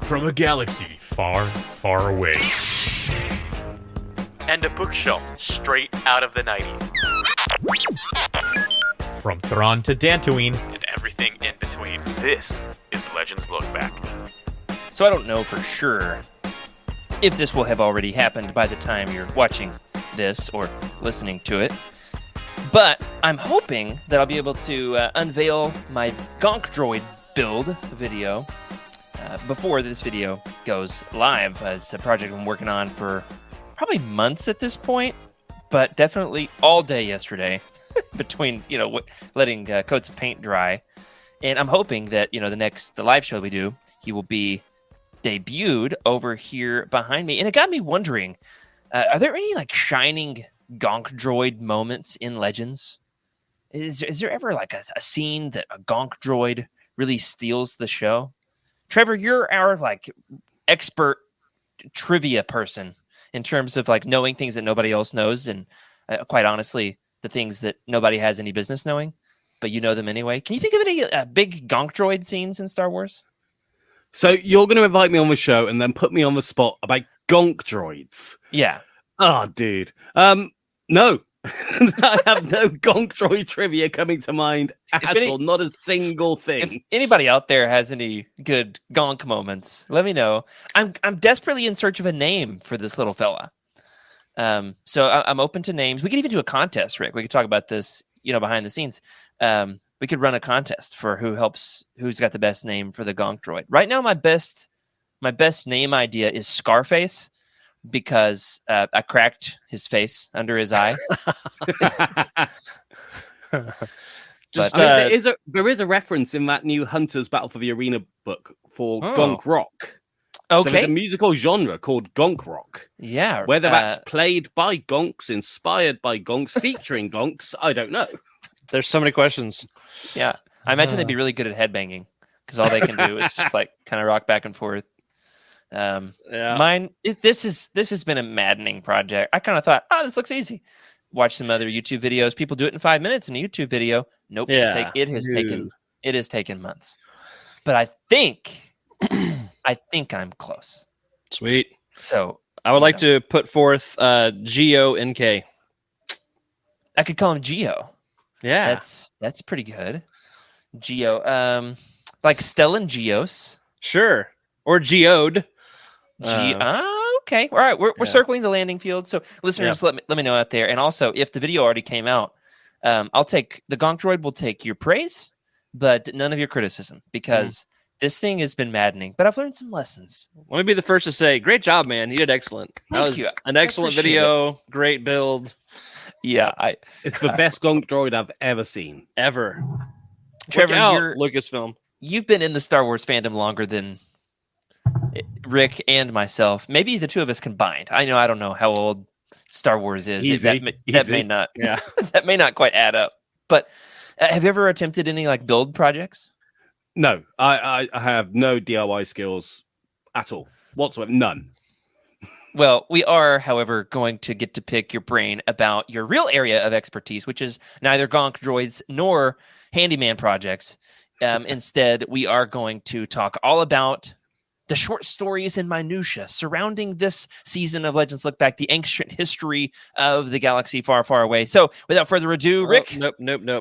from a galaxy far, far away. And a bookshelf straight out of the 90s. From Thrawn to Dantooine. And everything in between. This is Legends Look Back. So I don't know for sure if this will have already happened by the time you're watching this or listening to it. But I'm hoping that I'll be able to unveil my Gonk Droid build video before this video goes live. It's a project I'm working on for probably months at this point, but definitely all day yesterday between, letting coats of paint dry. And I'm hoping that, the live show we do, he will be debuted over here behind me. And it got me wondering, are there any shining Gonk Droid moments in Legends? Is there ever a scene that a Gonk Droid really steals the show? Trevor, you're our expert trivia person in terms of knowing things that nobody else knows, and quite honestly, the things that nobody has any business knowing, but you know them anyway. Can you think of any big Gonk Droid scenes in Star Wars? So you're going to invite me on the show and then put me on the spot about Gonk Droids? Yeah. Oh, dude. No. I have no Gonk Droid trivia coming to mind at all. Not a single thing. If anybody out there has any good Gonk moments, let me know. I'm desperately in search of a name for this little fella. So I'm open to names. We could even do a contest, Rick. We could talk about this, behind the scenes. We could run a contest for who's got the best name for the Gonk Droid. Right now, my best name idea is Scarface, because I cracked his face under his eye. There is a reference in that new Hunter's Battle for the Arena book for Gonk Rock. Okay. So there's a musical genre called Gonk Rock. Yeah. Whether that's played by Gonks, inspired by Gonks, featuring Gonks, I don't know. There's so many questions. Yeah. I imagine they'd be really good at headbanging, because all they can do is just kind of rock back and forth. Mine, this has been a maddening project. I kind of thought, this looks easy. Watch some other YouTube videos. People do it in 5 minutes in a YouTube video. Nope. Yeah. It has taken months. But I think I'm close. Sweet. So I would like to put forth G-O-N-K. I could call him Geo. Yeah. That's pretty good. Geo. Like Stellan Geos. Sure. Or Geode. Okay. All right. We're circling the landing field. So listeners, let me know out there. And also, if the video already came out, I'll take the Gonk Droid will take your praise, but none of your criticism, because this thing has been maddening. But I've learned some lessons. Let me be the first to say, great job, man. You did excellent. That was an excellent video. Great build. Yeah. It's the best Gonk Droid I've ever seen. Ever. Trevor, Lucasfilm. You've been in the Star Wars fandom longer than Rick and myself. Maybe the two of us combined. I don't know how old Star Wars is. That may not. Yeah. That may not quite add up. But have you ever attempted any build projects? No, I have no DIY skills at all whatsoever. None. Well, we are, however, going to get to pick your brain about your real area of expertise, which is neither Gonk Droids nor handyman projects. Instead, we are going to talk all about the short stories and minutiae surrounding this season of Legends Look Back, the ancient history of the galaxy far, far away. So, without further ado, Rick. Nope.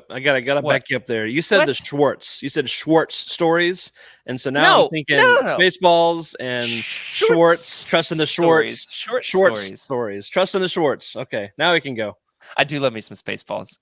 I gotta back you up there. You said the Schwartz. You said Schwartz stories, and so now I'm thinking Spaceballs and Schwartz. Trust in the Schwartz. Schwartz stories. Trust in the Schwartz. Okay, now we can go. I do love me some Spaceballs.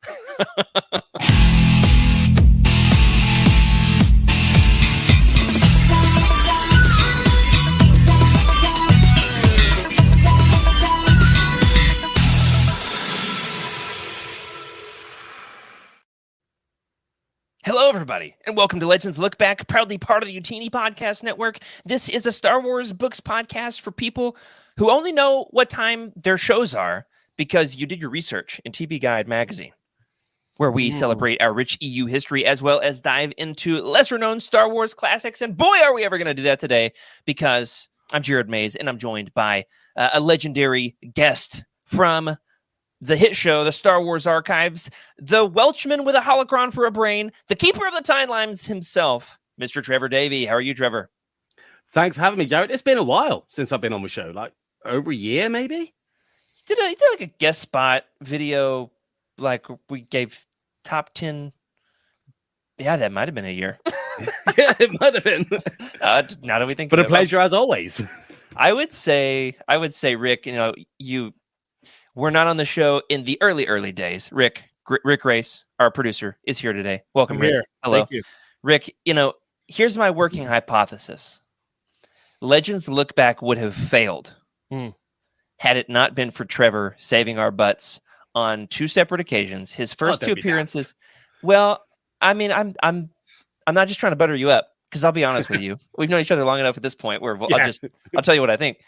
Hello, everybody, and welcome to Legends Look Back, proudly part of the YOUTINI podcast network. This is a Star Wars books podcast for people who only know what time their shows are because you did your research in TV Guide magazine, where we celebrate our rich EU history as well as dive into lesser-known Star Wars classics. And boy, are we ever going to do that today, because I'm Jared Mays, and I'm joined by a legendary guest from the hit show, the Star Wars Archives, the Welchman with a holocron for a brain, the keeper of the timelines himself, Mr. Trevor Davey. How are you, Trevor? Thanks for having me, Jared. It's been a while since I've been on the show, like over a year, maybe. Did like a guest spot video, like we gave top 10. Yeah, that might have been a year. Yeah, it might have been. Now that we think, but a pleasure as always. I would say, Rick, we're not on the show in the early days. Rick Race, our producer, is here today. Welcome, Rick. Here. Hello. Thank you. Rick, here's my working hypothesis. Legends Look Back would have failed had it not been for Trevor saving our butts on 2 separate occasions. His first 2 appearances. Well, I mean, I'm not just trying to butter you up, because I'll be honest with you. We've known each other long enough at this point where I'll tell you what I think.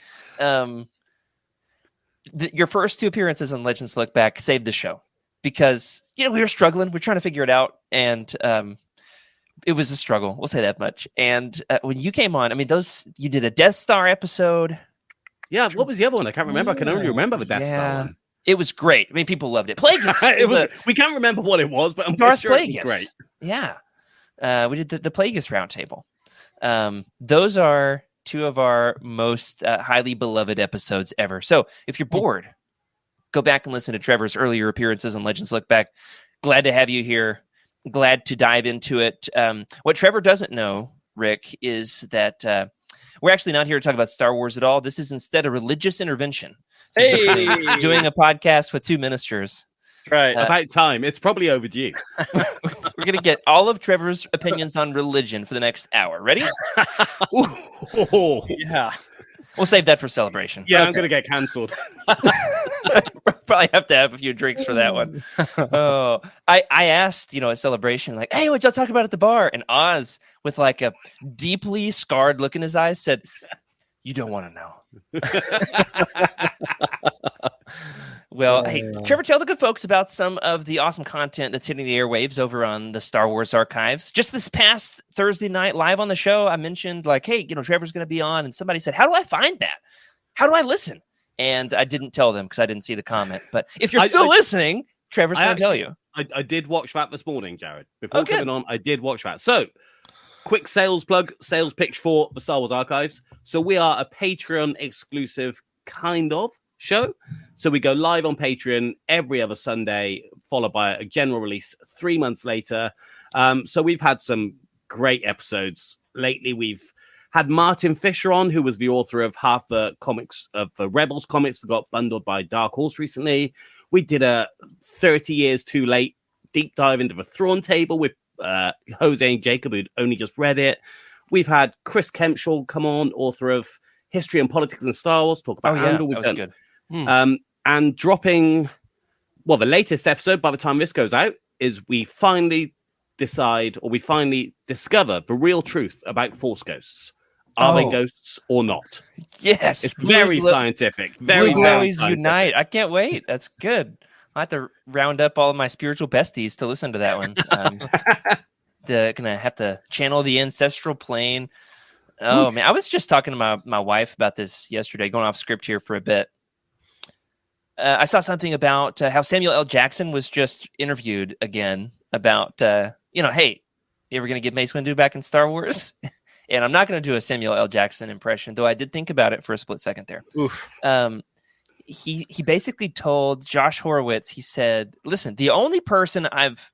Your first 2 appearances on Legends Look Back saved the show because we were struggling. We're trying to figure it out, and it was a struggle. We'll say that much. And when you came on, I mean, you did a Death Star episode. Yeah, what was the other one? I can't remember. I can only remember the Death Star one. It was great. I mean, people loved it. Plagueis. We can't remember what it was, but I'm Darth sure Plagueis. It was great. Yeah. We did the Plagueis roundtable. Those are 2 of our most highly beloved episodes ever. So if you're bored, go back and listen to Trevor's earlier appearances on Legends Look Back. Glad to have you here. Glad to dive into it. What Trevor doesn't know, Rick, is that we're actually not here to talk about Star Wars at all. This is instead a religious intervention. So doing a podcast with 2 ministers. Right. About time. It's probably overdue. We're going to get all of Trevor's opinions on religion for the next hour. Ready? Yeah. We'll save that for celebration. Yeah, okay. I'm going to get cancelled. Probably have to have a few drinks for that one. Oh, I asked, at celebration, like, hey, what y'all talk about at the bar? And Oz, with like a deeply scarred look in his eyes, said, you don't want to know. Well, hey, Trevor, tell the good folks about some of the awesome content that's hitting the airwaves over on the Star Wars Archives. Just this past Thursday night, live on the show, I mentioned, like, hey, Trevor's going to be on, and somebody said, how do I find that? How do I listen? And I didn't tell them because I didn't see the comment. But if you're still listening, Trevor's going to tell you. I did watch that this morning, Jared. Before coming on, I did watch that. So, quick sales pitch for the Star Wars Archives. So we are a Patreon exclusive kind of show. So we go live on Patreon every other Sunday, followed by a general release 3 months later. So we've had some great episodes lately. We've had Martin Fisher on, who was the author of half the comics of the Rebels comics that got bundled by Dark Horse recently. We did a 30 years too late deep dive into the Thrawn Table with Jose and Jacob, who'd only just read it. We've had Chris Kempshall come on, author of History and Politics in Star Wars, talk about Andor. That was good. And dropping, the latest episode, by the time this goes out, is we finally discover the real truth about Force ghosts. Are they ghosts or not? Yes. It's very scientific. Very glowies unite. I can't wait. That's good. I have to round up all of my spiritual besties to listen to that one. Gonna have to channel the ancestral plane. Oh, man. I was just talking to my wife about this yesterday, going off script here for a bit. I saw something about how Samuel L. Jackson was just interviewed again about, hey, you ever going to get Mace Windu back in Star Wars? And I'm not going to do a Samuel L. Jackson impression, though I did think about it for a split second there. Oof. He basically told Josh Horowitz, he said, listen, the only person I've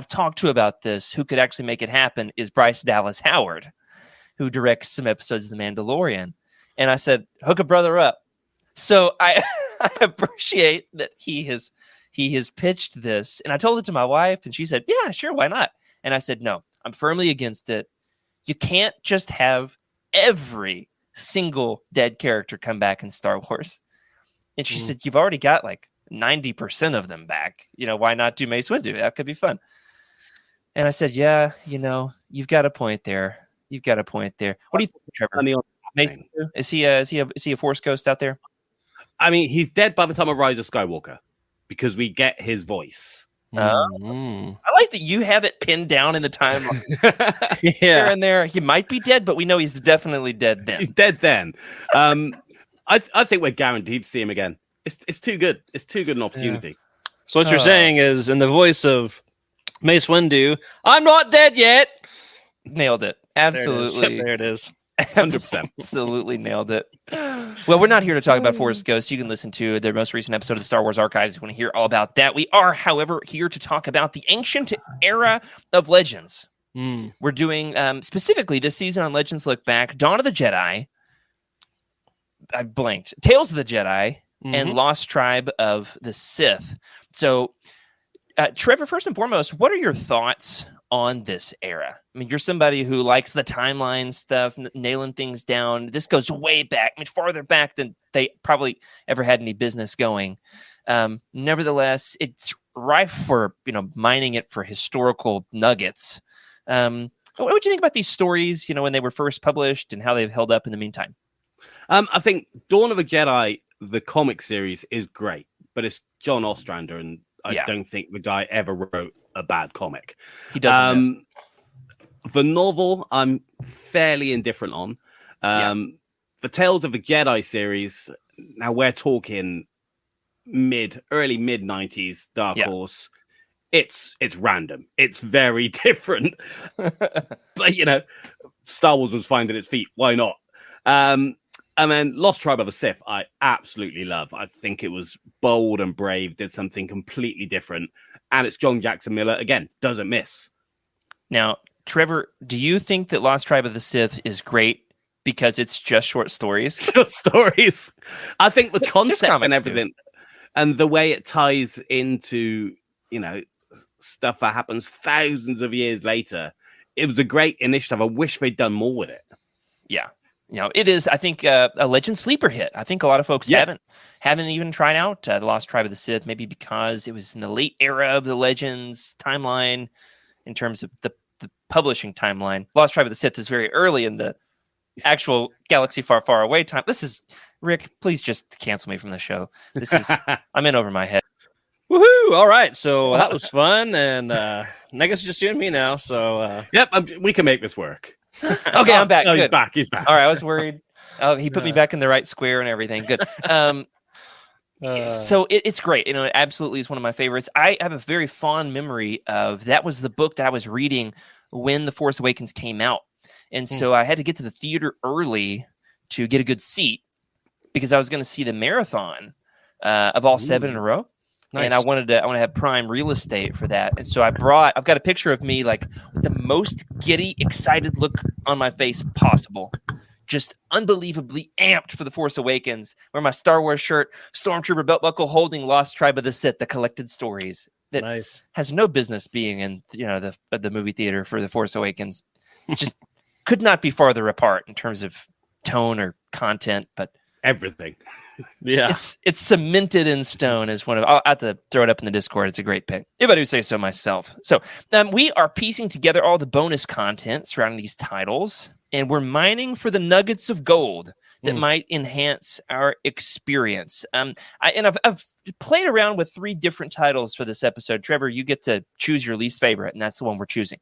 talked to about this who could actually make it happen is Bryce Dallas Howard, who directs some episodes of The Mandalorian. And I said, hook a brother up. So I appreciate that he has pitched this. And I told it to my wife, and she said, yeah, sure, why not? And I said, no, I'm firmly against it. You can't just have every single dead character come back in Star Wars. And she said, you've already got like 90% of them back. Why not do Mace Windu? That could be fun. And I said, yeah, you've got a point there. What do you think, Trevor? Is he a Force ghost out there? I mean, he's dead by the time of Rise of Skywalker because we get his voice. I like that you have it pinned down in the timeline. Here and there. He might be dead, but we know he's definitely dead then. He's dead then. I think we're guaranteed to see him again. It's too good. It's too good an opportunity. Yeah. So what you're saying is, in the voice of Mace Windu, I'm not dead yet. Nailed it. Absolutely. There it is. 100%. Absolutely nailed it. Well, we're not here to talk about Force Ghosts. You can listen to their most recent episode of the Star Wars Archives if you want to hear all about that. We are, however, here to talk about the ancient era of Legends. We're doing specifically this season on Legends Look Back, Dawn of the Jedi. I blanked. Tales of the Jedi and Lost Tribe of the Sith. So, Trevor, first and foremost, what are your thoughts on this era? I mean, you're somebody who likes the timeline stuff, nailing things down. This goes way back, I mean, farther back than they probably ever had any business going. Nevertheless, it's rife for, mining it for historical nuggets. What would you think about these stories, when they were first published and how they've held up in the meantime? I think Dawn of a Jedi, the comic series, is great, but it's John Ostrander, and I don't think the guy ever wrote a bad comic. He doesn't. The novel, I'm fairly indifferent on. The Tales of the Jedi series, now we're talking early mid 90s Dark Horse. It's random. It's very different. But Star Wars was finding its feet. Why not? And then Lost Tribe of the Sith, I absolutely love. I think it was bold and brave, did something completely different. And it's John Jackson Miller, again, doesn't miss. Now, Trevor, do you think that Lost Tribe of the Sith is great because it's just short stories? Short stories. I think the concept and everything, and the way it ties into, stuff that happens thousands of years later, it was a great initiative. I wish they'd done more with it. Yeah. It is, I think, a Legend sleeper hit. I think a lot of folks haven't even tried out The Lost Tribe of the Sith, maybe because it was in the late era of the Legends timeline in terms of the publishing timeline. Lost Tribe of the Sith is very early in the actual Galaxy Far, Far Away time. This is, Rick, please just cancel me from the show. This is, I'm in over my head. Woohoo! All right, so that was fun, and I guess it's just you and me now, so... Yep, we can make this work. Okay, I'm back. Good. He's back. All right, I was worried. Oh, he put me back in the right square and everything. Good. So it's great. It absolutely is one of my favorites. I have a very fond memory of that was the book that I was reading when The Force Awakens came out. And so I had to get to the theater early to get a good seat because I was going to see the marathon of all 7 in a row. Nice. And I want to have prime real estate for that. And so I've got a picture of me like with the most giddy, excited look on my face possible. Just unbelievably amped for The Force Awakens. Wear my Star Wars shirt, Stormtrooper belt buckle, holding Lost Tribe of the Sith, the collected stories. That has no business being in the movie theater for The Force Awakens. It just could not be farther apart in terms of tone or content, but everything. Yeah, it's cemented in stone as one of. I'll have to throw it up in the Discord. It's a great pick. If I do say so myself. So we are piecing together all the bonus content surrounding these titles, and we're mining for the nuggets of gold that might enhance our experience. I've played around with 3 different titles for this episode. Trevor, you get to choose your least favorite, and that's the one we're choosing.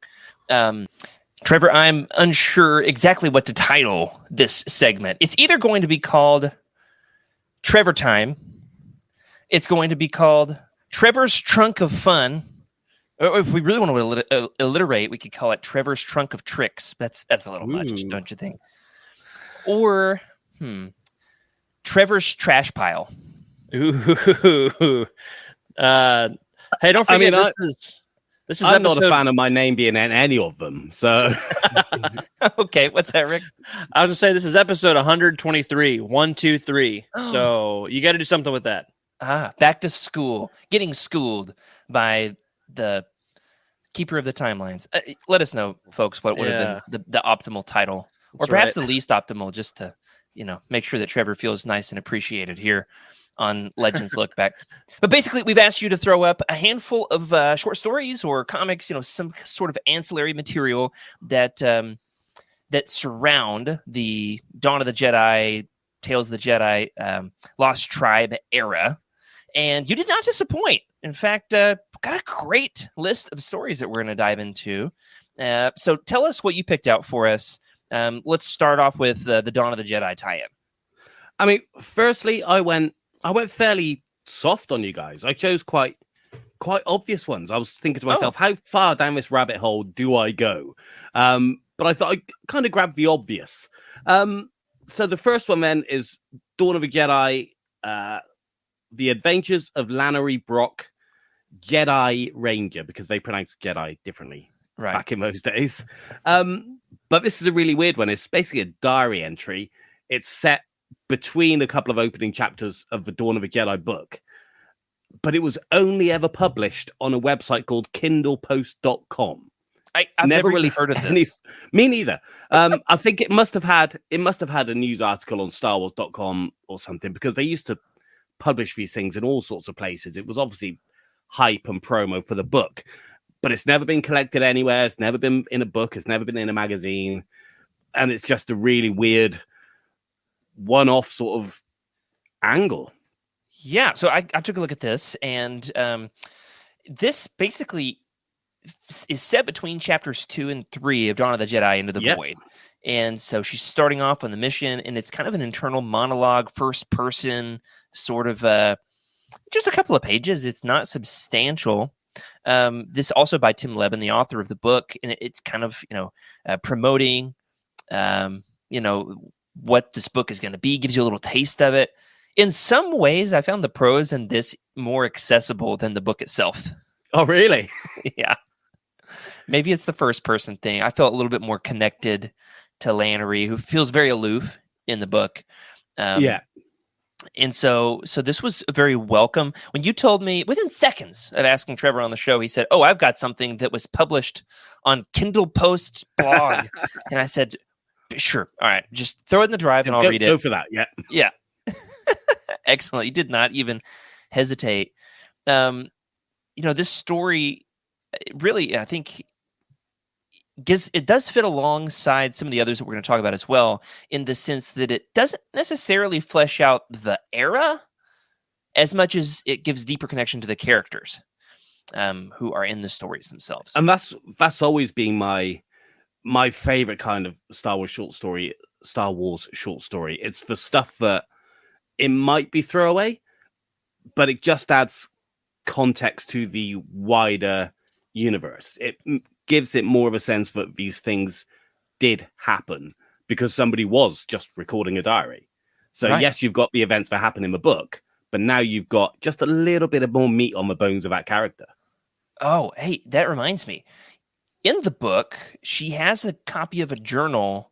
Trevor, I'm unsure exactly what to title this segment. It's either going to be called Trevor Time. It's going to be called Trevor's Trunk of Fun. Or if we really want to alliterate, we could call it Trevor's Trunk of Tricks. That's a little much, don't you think? Or Trevor's Trash Pile. Ooh. Hey, don't forget, this is I'm episode... not a fan of my name being in any of them. So, okay, what's that, Rick? I was gonna say this is episode 123. 1, 2, 3. Oh. So you got to do something with that. Back to school, getting schooled by the keeper of the timelines. Let us know, folks, what would have been the optimal title, or perhaps the least optimal, just to make sure that Trevor feels nice and appreciated here on Legends Look Back. But basically, we've asked you to throw up a handful of short stories or comics, some sort of ancillary material that surround the Dawn of the Jedi, Tales of the Jedi, Lost Tribe era. And you did not disappoint. In fact, got a great list of stories that we're going to dive into. So tell us what you picked out for us. Let's start off with the Dawn of the Jedi tie-in. I mean, firstly, I went fairly soft on you guys. I chose quite obvious ones. I was thinking to myself, how far down this rabbit hole do I go? but I thought I kind of grabbed the obvious. So the first one then is Dawn of a Jedi, The Adventures of Lannery Brock, Jedi Ranger, because they pronounce Jedi differently back in those days. But this is a really weird one. It's basically a diary entry. It's set between a couple of opening chapters of the Dawn of a Jedi book, but it was only ever published on a website called kindlepost.com. I've never really heard of this. Me neither. I think it must have had a news article on StarWars.com or something, because they used to publish these things in all sorts of places. It was obviously hype and promo for the book, but it's never been collected anywhere. It's never been in a book. It's never been in a magazine. And it's just a really weird one-off sort of angle. Yeah. So I took a look at this, and this basically is set between chapters 2 and 3 of Dawn of the Jedi Into the Void. And so she's starting off on the mission, and it's kind of an internal monologue, first person, sort of just a couple of pages. It's not substantial. This also by Tim Levin, the author of the book, and it's kind of, promoting, what this book is going to be, gives you a little taste of it. In some ways, I found the prose in this more accessible than the book itself. Oh, really? Yeah. Maybe it's the first person thing. I felt a little bit more connected to Lannery, who feels very aloof in the book. And so this was very welcome. When you told me, within seconds of asking Trevor on the show, he said, "Oh, I've got something that was published on Kindle Post blog." And I said, "Sure. All right. Just throw it in the drive and I'll read it." Go for that. Yeah. Yeah. Excellent. You did not even hesitate. This story really, I think, it does fit alongside some of the others that we're going to talk about as well, in the sense that it doesn't necessarily flesh out the era as much as it gives deeper connection to the characters who are in the stories themselves. And that's always been my favorite kind of Star Wars short story. It's the stuff that it might be throwaway, but it just adds context to the wider universe. It gives it more of a sense that these things did happen because somebody was just recording a diary. So yes, you've got the events that happen in the book, but now you've got just a little bit of more meat on the bones of that character. Oh, hey, that reminds me. In the book, she has a copy of a journal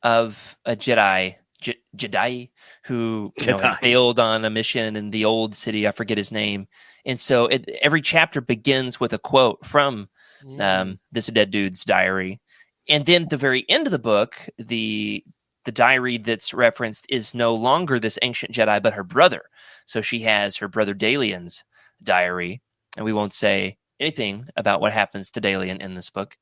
of a Jedi who failed on a mission in the old city. I forget his name. And so every chapter begins with a quote from this dead dude's diary. And then at the very end of the book, the diary that's referenced is no longer this ancient Jedi, but her brother. So she has her brother Dalian's diary. And we won't say anything about what happens to Dalian in this book,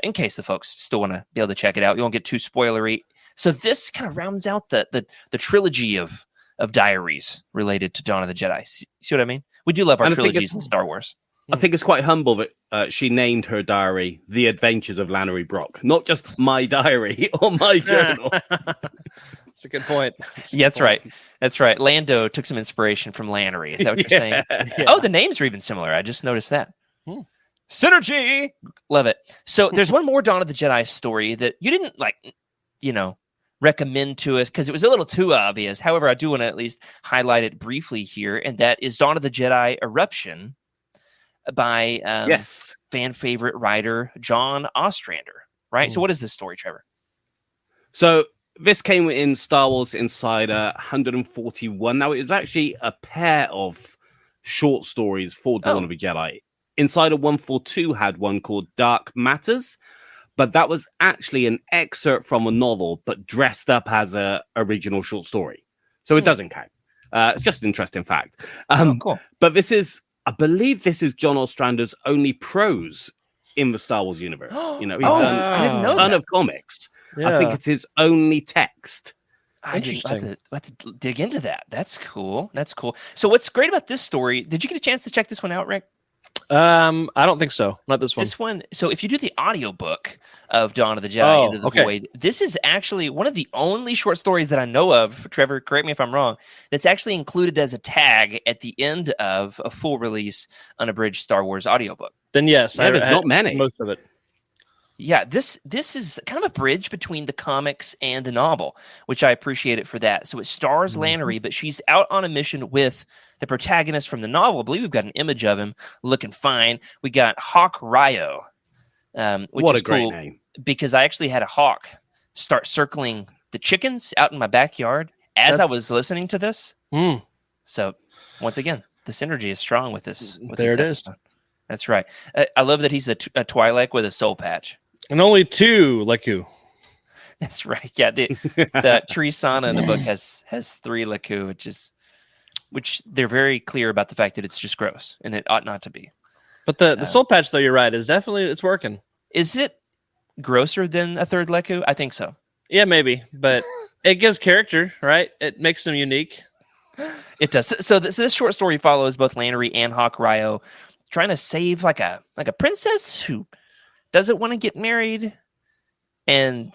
in case the folks still want to be able to check it out. We won't get too spoilery. So this kind of rounds out the trilogy of diaries related to Dawn of the Jedi. See what I mean? We do love our trilogies in Star Wars. I think it's quite humble that she named her diary The Adventures of Lannery Brock, not just my diary or my journal. That's a good point. That's right. That's right. Lando took some inspiration from Lannery. Is that what you're saying? Yeah. Oh, the names are even similar. I just noticed that. Synergy! Love it. So there's one more Dawn of the Jedi story that you didn't recommend to us because it was a little too obvious. However, I do want to at least highlight it briefly here, and that is Dawn of the Jedi Eruption by fan favorite writer John Ostrander. Right. So what is this story, Trevor? So this came in Star Wars Insider 141. Now, it was actually a pair of short stories for Dawn of a Jedi. Insider 142 had one called Dark Matters, but that was actually an excerpt from a novel, but dressed up as a original short story. So it doesn't count. It's just an interesting fact. Cool. But I believe this is John Ostrander's only prose in the Star Wars universe. He's done a ton of comics. Yeah. I think it's his only text. I have to dig into that. That's cool. So what's great about this story, did you get a chance to check this one out, Rick? I don't think so. Not this one. This one. So if you do the audiobook of Dawn of the Jedi Into the Void, this is actually one of the only short stories that I know of, Trevor, correct me if I'm wrong, that's actually included as a tag at the end of a full release unabridged Star Wars audiobook. Then yes, there's not many. Most of it. Yeah, this is kind of a bridge between the comics and the novel, which I appreciate it for that. So it stars Lannery, but she's out on a mission with the protagonist from the novel. I believe we've got an image of him looking fine. We got Hawk Ryo, which what is a great cool name. because I actually had a hawk start circling the chickens out in my backyard as I was listening to this. So once again, the synergy is strong with this. There it is. That's right. I love that he's a Twi'lek with a soul patch. And only 2 Leku. That's right. Yeah, the Trisana in the book has 3 Leku, which they're very clear about the fact that it's just gross and it ought not to be. But the soul patch, though, you're right, is definitely it's working. Is it grosser than a 3rd Leku? I think so. Yeah, maybe, but it gives character, right? It makes them unique. It does. So this short story follows both Lannery and Hawk Ryo trying to save like a princess who doesn't want to get married, and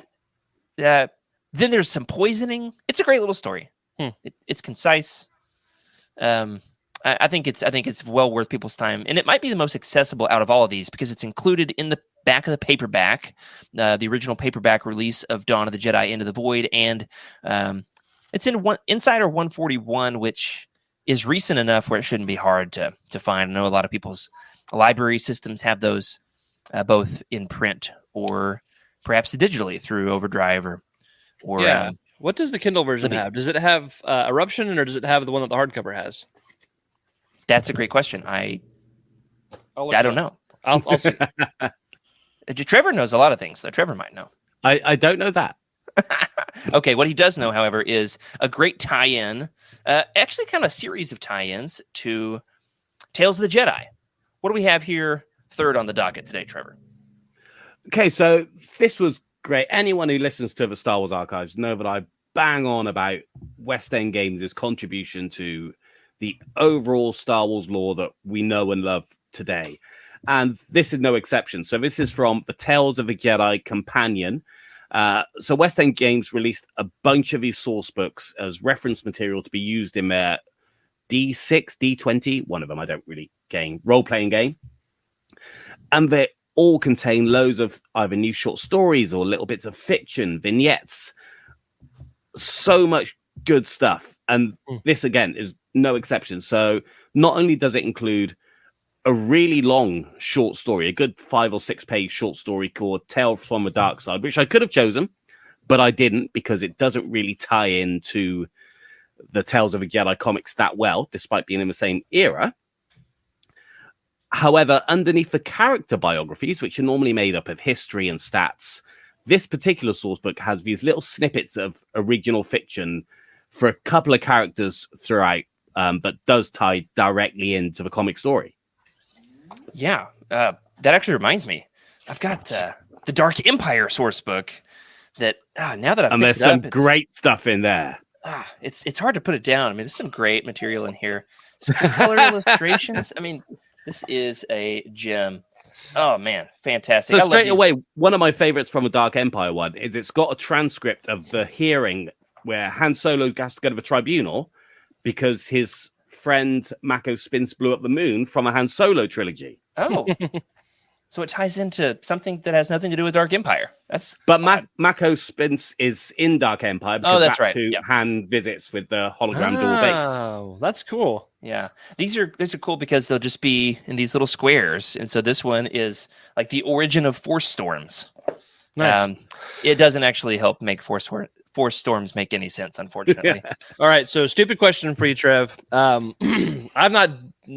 then there's some poisoning. It's a great little story. It's concise. I think it's well worth people's time, and it might be the most accessible out of all of these because it's included in the back of the paperback, the original paperback release of Dawn of the Jedi: Into the Void, and it's in Insider 141, which is recent enough where it shouldn't be hard to find. I know a lot of people's library systems have those both in print or perhaps digitally through Overdrive or what does the Kindle version have? Does it have Eruption, or does it have the one that the hardcover has? That's a great question. I don't know. I'll see. Trevor knows a lot of things, though. Trevor might know. I don't know that. Okay, what he does know, however, is a great tie-in, actually kind of a series of tie-ins to Tales of the Jedi. What do we have here third on the docket today, Trevor? Okay, so this was great. Anyone who listens to the Star Wars Archives know that I bang on about West End Games' contribution to the overall Star Wars lore that we know and love today. And this is no exception. So this is from the Tales of the Jedi Companion. So West End Games released a bunch of these source books as reference material to be used in their D6, D20, one of them I don't really game, role-playing game. And they all contain loads of either new short stories or little bits of fiction, vignettes. So much good stuff. And this, again, is no exception. So not only does it include a really long short story, a good 5 or 6 page short story called Tales from the Dark Side, which I could have chosen, but I didn't because it doesn't really tie into the Tales of the Jedi comics that well, despite being in the same era. However, underneath the character biographies, which are normally made up of history and stats, this particular source book has these little snippets of original fiction for a couple of characters throughout, but does tie directly into the comic story. Yeah, that actually reminds me. I've got the Dark Empire source book that now that I've and there's some great stuff in there. It's hard to put it down. I mean, there's some great material in here. Some color illustrations. I mean, this is a gem. Oh man, fantastic! So straight away, one of my favorites from the Dark Empire one is it's got a transcript of the hearing where Han Solo has to go to the tribunal because his friend Mako Spince blew up the moon from a Han Solo trilogy. Oh, so it ties into something that has nothing to do with Dark Empire. But Mako Spince is in Dark Empire because that's right. Who Han visits with the hologram dual base. Oh, that's cool. Yeah, these are cool because they'll just be in these little squares, and so this one is like the origin of Force Storms. Nice. It doesn't actually help make Force Storms make any sense, unfortunately. Yeah. All right, so stupid question for you, Trev. I've not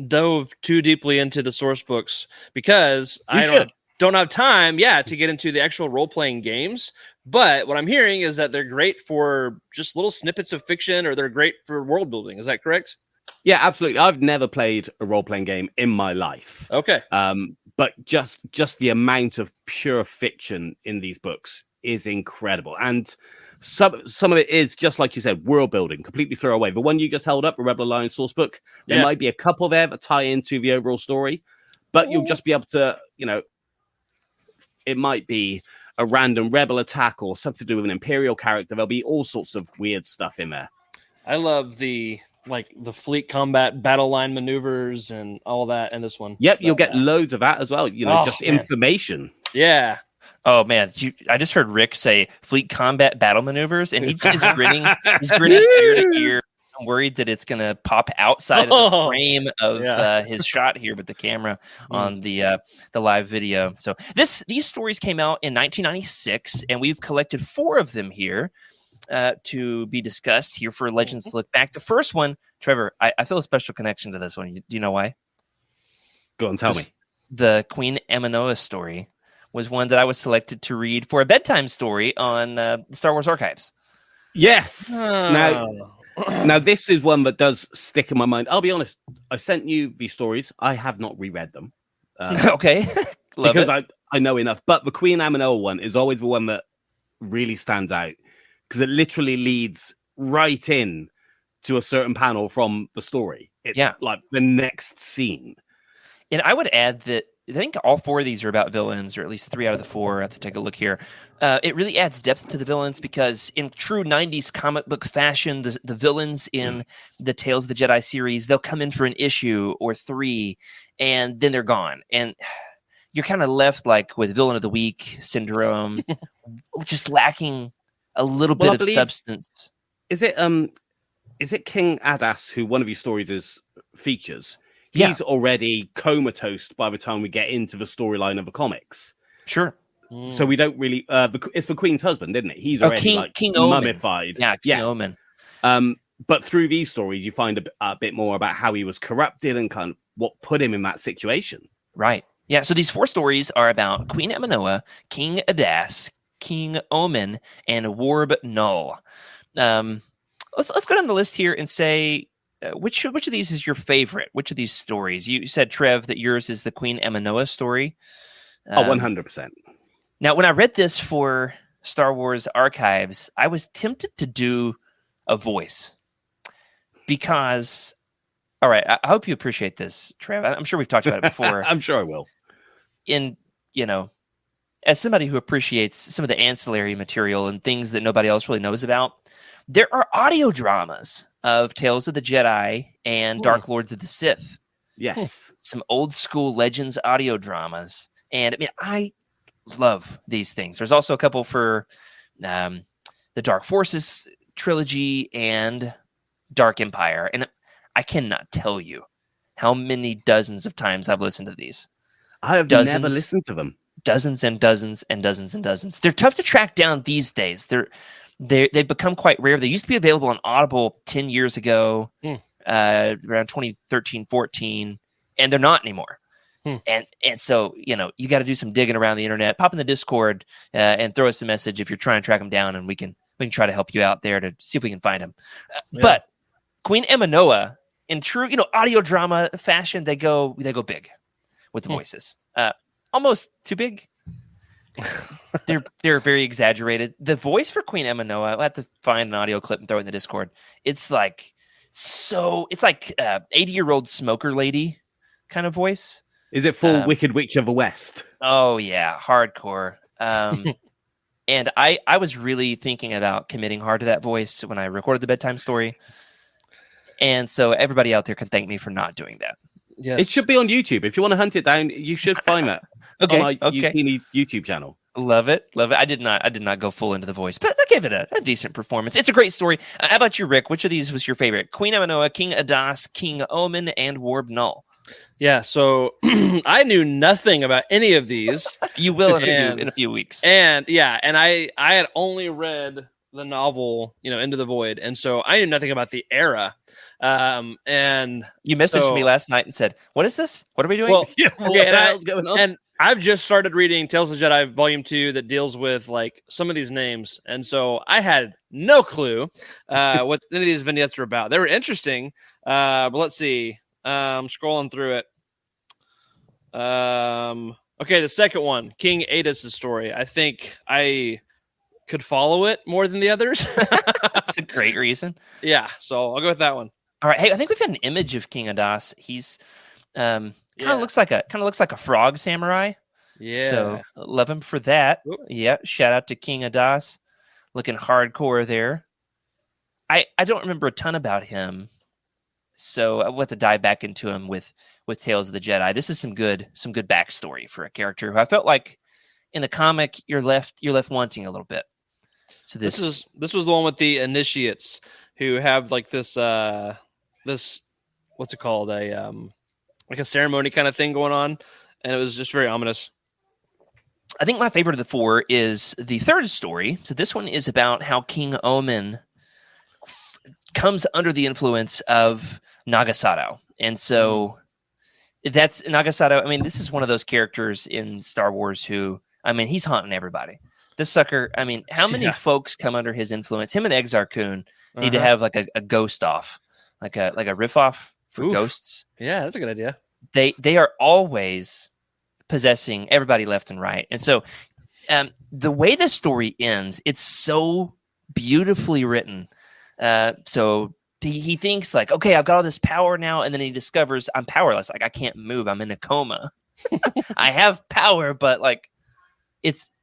dove too deeply into the source books because I don't have time, to get into the actual role-playing games. But what I'm hearing is that they're great for just little snippets of fiction, or they're great for world building. Is that correct? Yeah, absolutely. I've never played a role-playing game in my life. Okay. But just the amount of pure fiction in these books is incredible. And some of it is, just like you said, world building, completely throw away. The one you just held up, the Rebel Alliance source book, there might be a couple there that tie into the overall story, but you'll just be able to, it might be a random rebel attack or something to do with an Imperial character. There'll be all sorts of weird stuff in there. I love the fleet combat battle line maneuvers and all that in this one. Yep, you'll get loads of that as well. Just information. Yeah. Oh man, I just heard Rick say fleet combat battle maneuvers, and he is grinning. He's grinning ear to ear. I'm worried that it's gonna pop outside of the frame of his shot here with the camera on the live video. So these stories came out in 1996, and we've collected 4 of them here to be discussed here for Legends to Look Back. The first one, Trevor, I feel a special connection to this one. Do you know why? Go on, tell me. The Queen Aminoa story was one that I was selected to read for a bedtime story on Star Wars Archives. Yes. Now this is one that does stick in my mind. I'll be honest. I sent you these stories. I have not reread them. Okay. Because I know enough. But the Queen Aminoa one is always the one that really stands out because it literally leads right in to a certain panel from the story. It's like the next scene. And I would add that I think all 4 of these are about villains, or at least 3 out of the 4. I have to take a look here. It really adds depth to the villains because in true 90s comic book fashion, the villains in the Tales of the Jedi series, they'll come in for an issue or 3, and then they're gone. And you're kind of left like with Villain of the Week syndrome, just lacking a little bit of substance. Is it King Adas, who one of these stories features? He's already comatose by the time we get into the storyline of the comics. Sure. So we don't really... it's the Queen's husband, isn't it? He's already King mummified. Yeah, King Omen. But through these stories, you find a bit more about how he was corrupted and kind of what put him in that situation. Right. Yeah, so these 4 stories are about Queen Aminoa, King Adas, King Omen, and Warb Null. Let's go down the list here and say... Which of these is your favorite? Which of these stories? You said, Trev, that yours is the Queen Aminoa story. 100%. Now, when I read this for Star Wars Archives, I was tempted to do a voice because, all right, I hope you appreciate this, Trev. I'm sure we've talked about it before. I'm sure I will. As somebody who appreciates some of the ancillary material and things that nobody else really knows about, there are audio dramas of Tales of the Jedi and Dark Lords of the Sith. Yes. Some old school Legends audio dramas. And I mean, I love these things. There's also a couple for the Dark Forces trilogy and Dark Empire. And I cannot tell you how many dozens of times I've listened to these. I have never listened to them. Dozens and dozens and dozens and dozens. They're tough to track down these days. They've become quite rare. They used to be available on Audible 10 years ago, around 2013, 14, and they're not anymore. And so, you got to do some digging around the internet, pop in the Discord and throw us a message if you're trying to track them down, and we can try to help you out there to see if we can find them. But Queen Aminoa, in true, audio drama fashion, they go big with the voices. Almost too big. They're very exaggerated. The voice for Queen Aminoa, I'll have to find an audio clip and throw it in the Discord. It's like 80-year-old smoker lady kind of voice. Is it full Wicked Witch of the West? Oh yeah, hardcore. And I was really thinking about committing hard to that voice when I recorded the bedtime story. And so everybody out there can thank me for not doing that. Yes. It should be on YouTube. If you want to hunt it down, you should find that. On our YOUTINI YouTube channel. Love it. I did not go full into the voice, but I gave it a decent performance. It's a great story. How about you, Rick? Which of these was your favorite? Queen Aminoa, King Adas, King Omen, and Warb Null. Yeah, so I knew nothing about any of these. You will in a few weeks. And I had only read the novel, Into the Void, and so I knew nothing about the era. And you messaged me last night and said, "What is this? What are we doing?" Well, what going on? And I've just started reading Tales of the Jedi Volume 2 that deals with like some of these names, and so I had no clue what any of these vignettes were about. They were interesting, but let's see. I'm scrolling through it. Okay, the second one, King Adas's story. I think I could follow it more than the others. That's a great reason. Yeah, so I'll go with that one. All right. Hey, I think we've got an image of King Adas. He's kind of looks like a frog samurai. Yeah. So love him for that. Oop. Yeah. Shout out to King Adas, looking hardcore there. I don't remember a ton about him, so I want to dive back into him with Tales of the Jedi. This is some good backstory for a character who I felt like in the comic, you're left wanting a little bit. So this was the one with the initiates who have like this what's it called, a like a ceremony kind of thing going on, and it was just very ominous. I think my favorite of the four is the third story. So this one is about how King Omen comes under the influence of Nagasato. And so that's Nagasato. I mean, this is one of those characters in Star Wars who, I mean, he's haunting everybody. This sucker, I mean, how many folks come under his influence? Him and Exar Kun need to have like a ghost off, like a riff off for ghosts. Yeah, that's a good idea. They are always possessing everybody left and right. And so the way the story ends, it's so beautifully written. So he thinks like, okay, I've got all this power now. And then he discovers I'm powerless. Like I can't move. I'm in a coma. I have power, but like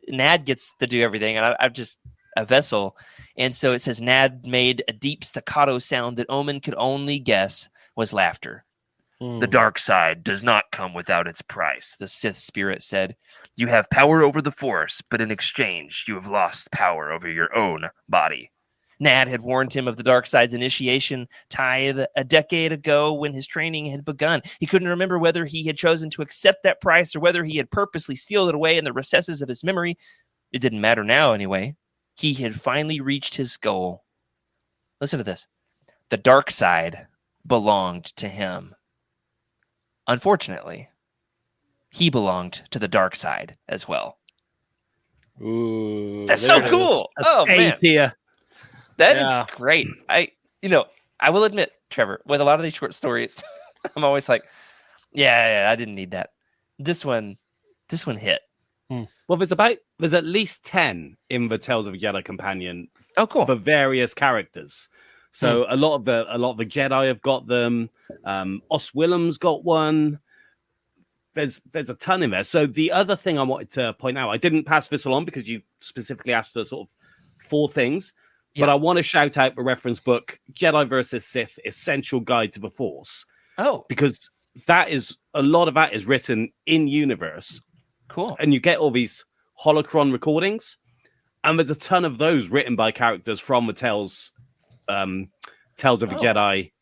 Nad gets to do everything. And I'm just a vessel. And so it says Nad made a deep staccato sound that Omen could only guess was laughter. The dark side does not come without its price, the Sith spirit said. You have power over the Force, but in exchange, you have lost power over your own body. Nad had warned him of the dark side's initiation tithe a decade ago when his training had begun. He couldn't remember whether he had chosen to accept that price or whether he had purposely sealed it away in the recesses of his memory. It didn't matter now, anyway. He had finally reached his goal. Listen to this. The dark side belonged to him. Unfortunately, he belonged to the dark side as well. Ooh, that's so cool. Oh man, that is great. I will admit, Trevor, with a lot of these short stories, I'm always like, yeah, I didn't need that. This one hit. Well, there's at least 10 in the Tales of a Jedi Companion. Oh, cool. For various characters. So a lot of the Jedi have got them. Os Willem's got one. There's a ton in there. So the other thing I wanted to point out, I didn't pass this along because you specifically asked for sort of 4 things, but I want to shout out the reference book Jedi versus Sith: Essential Guide to the Force. Oh, because a lot of that is written in universe. Cool. And you get all these holocron recordings, and there's a ton of those written by characters from the Tales of the Jedi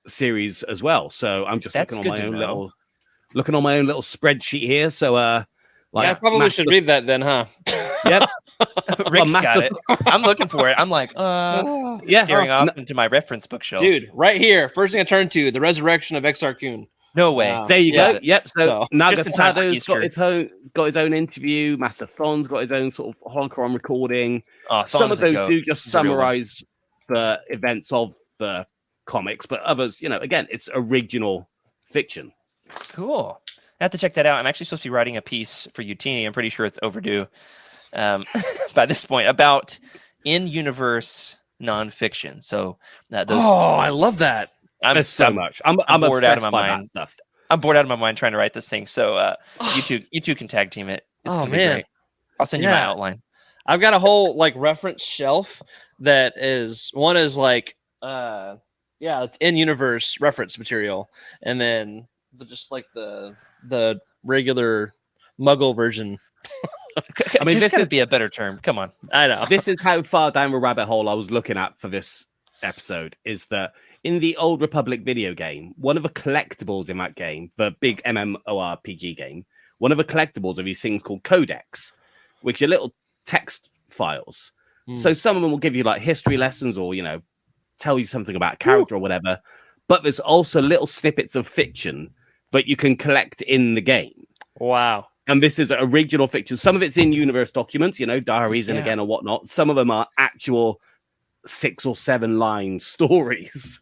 series as well. So I'm just looking on my own little spreadsheet here. So I probably should read that then, huh? Yep. Rick's got it. I'm looking for it. I'm like, staring off into my reference bookshelf. Dude, right here. First thing I turn to, the resurrection of Exar Kun. No way. There you go. Yep. So Nagasato's got his own interview. Master Thon's got his own sort of holocron recording. Some of those do just summarize the events of the comics, but others, again, it's original fiction. Cool. I have to check that out. I'm actually supposed to be writing a piece for YOUTINI. I'm pretty sure it's overdue by this point about in-universe nonfiction. So I love that. I'm bored out of my mind. Stuff. I'm bored out of my mind trying to write this thing. So you two can tag team it. It's gonna be great. I'll send you my outline. I've got a whole reference shelf that is like it's in universe reference material, and then just like the regular Muggle version. I mean, this could be a better term. Come on, I know. This is how far down the rabbit hole I was looking at for this episode. Is that in the Old Republic video game, one of the collectibles in that game, the big MMORPG game, one of the collectibles are these things called codex, which are little text files. So some of them will give you like history lessons or, tell you something about a character or whatever. But there's also little snippets of fiction that you can collect in the game. Wow. And this is original fiction. Some of it's in universe documents, diaries and again or whatnot. Some of them are actual 6 or 7 line stories.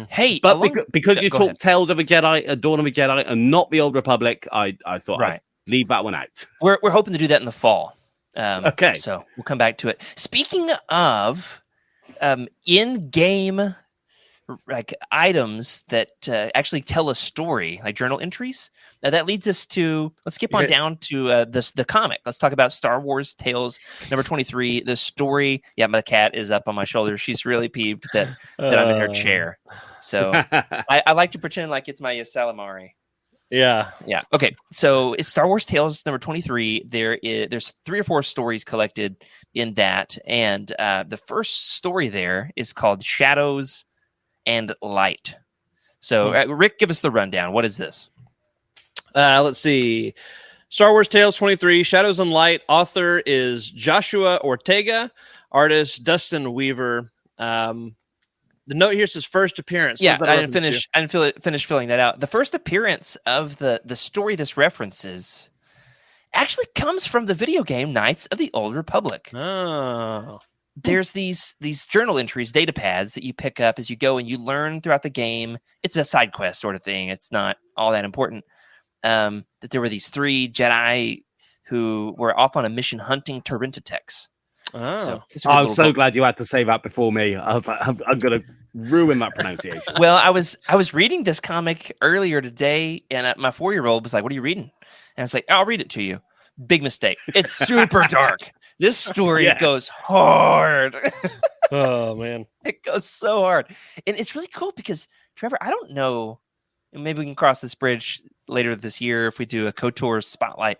Hey, but because you talk Tales of a Jedi, Dawn of a Jedi, and not the Old Republic, I thought I'd leave that one out. We're hoping to do that in the fall. Okay, so we'll come back to it. Speaking of in-game items that actually tell a story, like journal entries. Now that leads us to let's skip on down to the comic. Let's talk about Star Wars Tales number 23. The story. Yeah, my cat is up on my shoulder. She's really peeved that I'm in her chair. So I like to pretend like it's my Yasalamari. Yeah. Okay, so it's Star Wars Tales number 23. There's 3 or 4 stories collected in that, and the first story there is called Shadows and Light. So, Rick, give us the rundown. What is this? Let's see. Star Wars Tales 23, Shadows and Light. Author is Joshua Ortega. Artist Dustin Weaver. The note here says first appearance. Yeah, I didn't finish filling that out. The first appearance of the story this references actually comes from the video game Knights of the Old Republic. Oh. There's these journal entries, data pads that you pick up as you go, and you learn throughout the game. It's a side quest sort of thing. It's not all that important. That there were these 3 Jedi who were off on a mission hunting Tarintatex. Oh, so I'm so glad you had to say that before me. I was like, I'm going to ruin that pronunciation. Well, I was reading this comic earlier today, and my 4-year-old was like, "What are you reading?" And I was like, "I'll read it to you." Big mistake. It's super dark. This story goes hard. Oh man, it goes so hard, and it's really cool because Trevor, I don't know. Maybe we can cross this bridge later this year if we do a KOTOR spotlight.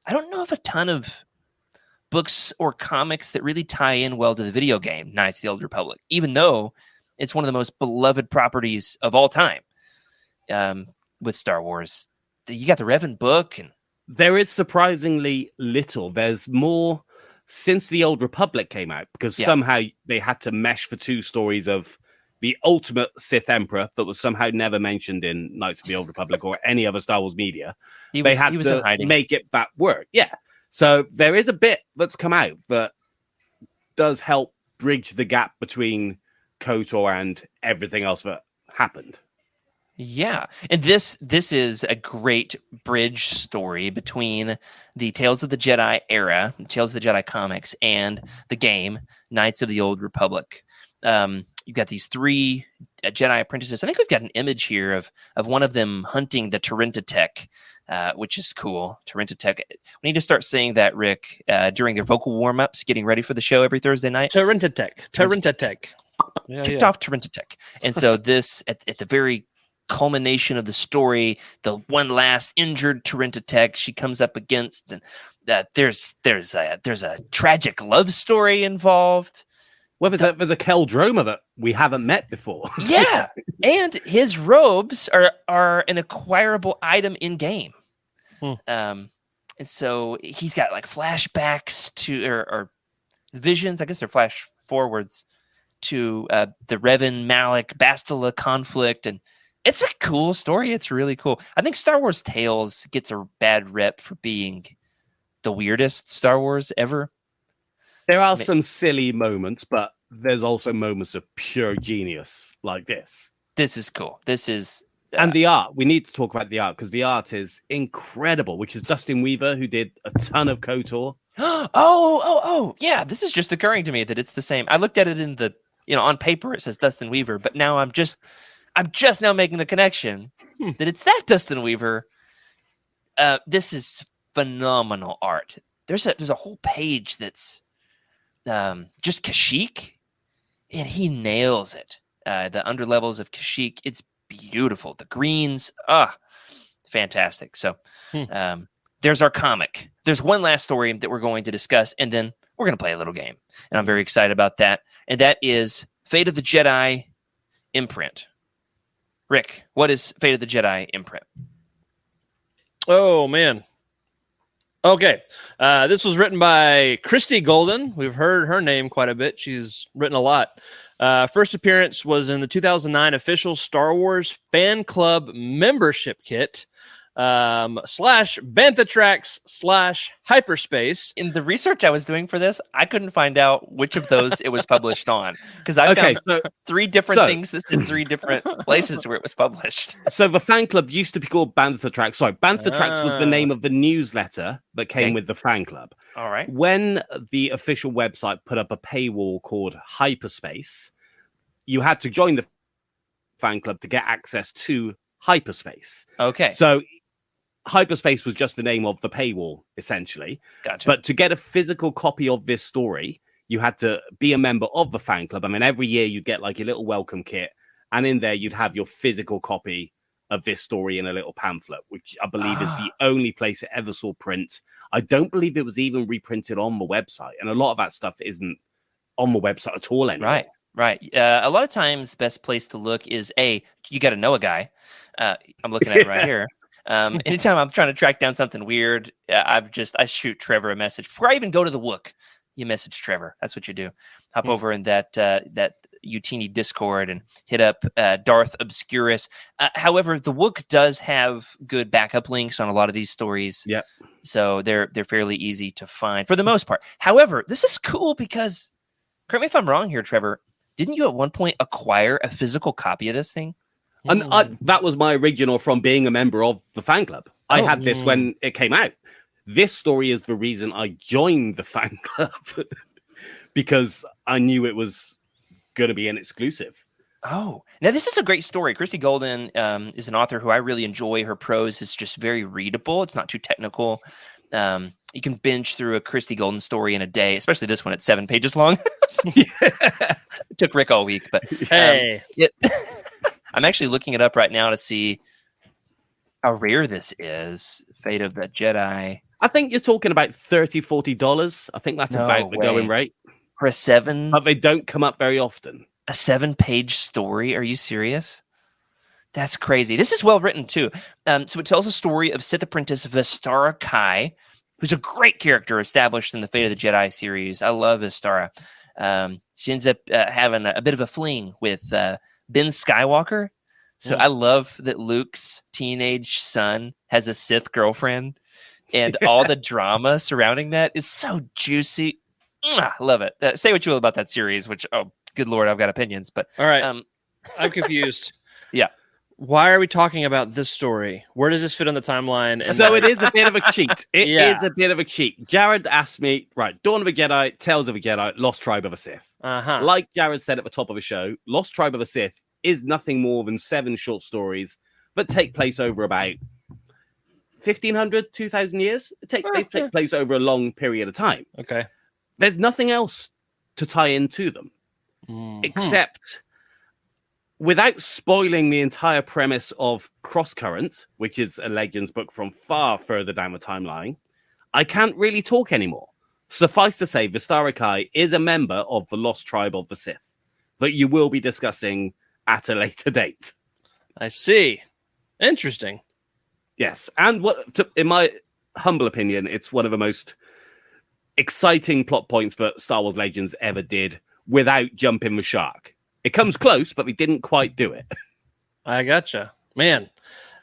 I don't know if a ton of books or comics that really tie in well to the video game Knights of the Old Republic, even though it's one of the most beloved properties of all time with Star Wars. You got the Revan book, and there is surprisingly little. There's more since the Old Republic came out, because somehow they had to mesh for 2 stories of the ultimate Sith Emperor that was somehow never mentioned in Knights of the Old Republic or any other Star Wars media. They had to make it that work. Yeah. So there is a bit that's come out that does help bridge the gap between KOTOR and everything else that happened. Yeah, and this is a great bridge story between the Tales of the Jedi era, Tales of the Jedi comics, and the game Knights of the Old Republic. You've got these 3 Jedi apprentices. I think we've got an image here of one of them hunting the Tarintatex, which is cool. Tarintatex. We need to start saying that, Rick, during their vocal warm-ups, getting ready for the show every Thursday night. Tarintatex. Kicked off Tarintatex. And so this, at the very culmination of the story, the one last injured Tarintatex she comes up against, and there's a tragic love story involved. Well, there's a Kel Droma that we haven't met before. Yeah, and his robes are an acquirable item in game. And so he's got like flashbacks to or visions. I guess they're flash forwards to the Revan Malak Bastila conflict, and it's a cool story. It's really cool. I think Star Wars Tales gets a bad rep for being the weirdest Star Wars ever. There are some silly moments, but there's also moments of pure genius like this. This is cool. This is... and the art. We need to talk about the art, because the art is incredible, which is Dustin Weaver, who did a ton of KOTOR. Oh. Yeah, this is just occurring to me that it's the same. I looked at it in the... on paper it says Dustin Weaver, but now I'm just now making the connection that it's that Dustin Weaver. This is phenomenal art. There's a whole page that's just Kashyyyk, and he nails it. The underlevels of Kashyyyk, it's beautiful. The greens, fantastic. So there's our comic. There's one last story that we're going to discuss, and then we're going to play a little game, and I'm very excited about that. And that is Fate of the Jedi imprint. Rick, what is Fate of the Jedi imprint? Oh, man. Okay. This was written by Christy Golden. We've heard her name quite a bit. She's written a lot. First appearance was in the 2009 official Star Wars fan club membership kit / Bantha Tracks / Hyperspace. In the research I was doing for this, I couldn't find out which of those it was published on, because I found 3 different things this in 3 different places where it was published. So the fan club used to be called Bantha Tracks. Sorry, Bantha Tracks was the name of the newsletter that came with the fan club. All right. When the official website put up a paywall called Hyperspace, you had to join the fan club to get access to Hyperspace. Okay. So Hyperspace was just the name of the paywall, essentially. Gotcha. But to get a physical copy of this story, you had to be a member of the fan club. I mean, every year you'd get like a little welcome kit, and in there you'd have your physical copy of this story in a little pamphlet, which I believe is the only place it ever saw print. I don't believe it was even reprinted on the website, and a lot of that stuff isn't on the website at all anymore. Right. A lot of times, the best place to look is you got to know a guy. I'm looking at it right here. Anytime I'm trying to track down something weird, I shoot Trevor a message before I even go to the Wook. You message Trevor. That's what you do. Hop over in that YOUTINI Discord and hit up Darth Obscurus. However, the Wook does have good backup links on a lot of these stories. Yeah. So they're fairly easy to find for the most part. However, this is cool because, correct me if I'm wrong here, Trevor, didn't you at one point acquire a physical copy of this thing? And that was my original from being a member of the fan club. I had this when it came out. This story is the reason I joined the fan club because I knew it was going to be an exclusive. Oh, now this is a great story. Christy Golden is an author who I really enjoy. Her prose is just very readable. It's not too technical. You can binge through a Christy Golden story in a day, especially this one. It's 7 pages long. It took Rick all week, but hey, I'm actually looking it up right now to see how rare this is. Fate of the Jedi. I think you're talking about $30-$40. I think that's about the going rate for a 7. But they don't come up very often. A 7-page story? Are you serious? That's crazy. This is well written too. So it tells a story of Sith apprentice Vistara Kai, who's a great character established in the Fate of the Jedi series. I love Vistara. She ends up having a bit of a fling with Ben Skywalker. So I love that Luke's teenage son has a Sith girlfriend, and all the drama surrounding that is so juicy. I love it. Say what you will about that series, which, oh, good Lord, I've got opinions. But all right, I'm confused. Yeah. Why are we talking about this story? Where does this fit on the timeline? So it is a bit of a cheat. It is a bit of a cheat. Jared asked me, right, Dawn of a Jedi, Tales of a Jedi, Lost Tribe of a Sith. Like Jared said at the top of the show, Lost Tribe of a Sith is nothing more than 7 short stories that take place over about 1,500, 2,000 years. They take place over a long period of time. Okay. There's nothing else to tie into them except, without spoiling the entire premise of Cross Current, which is a Legends book from far further down the timeline, I can't really talk anymore. Suffice to say, Vistara Kai is a member of the Lost Tribe of the Sith that you will be discussing at a later date. I see. Interesting. Yes. And in my humble opinion, it's one of the most exciting plot points that Star Wars Legends ever did without jumping the shark. It comes close, but we didn't quite do it. I gotcha. Man,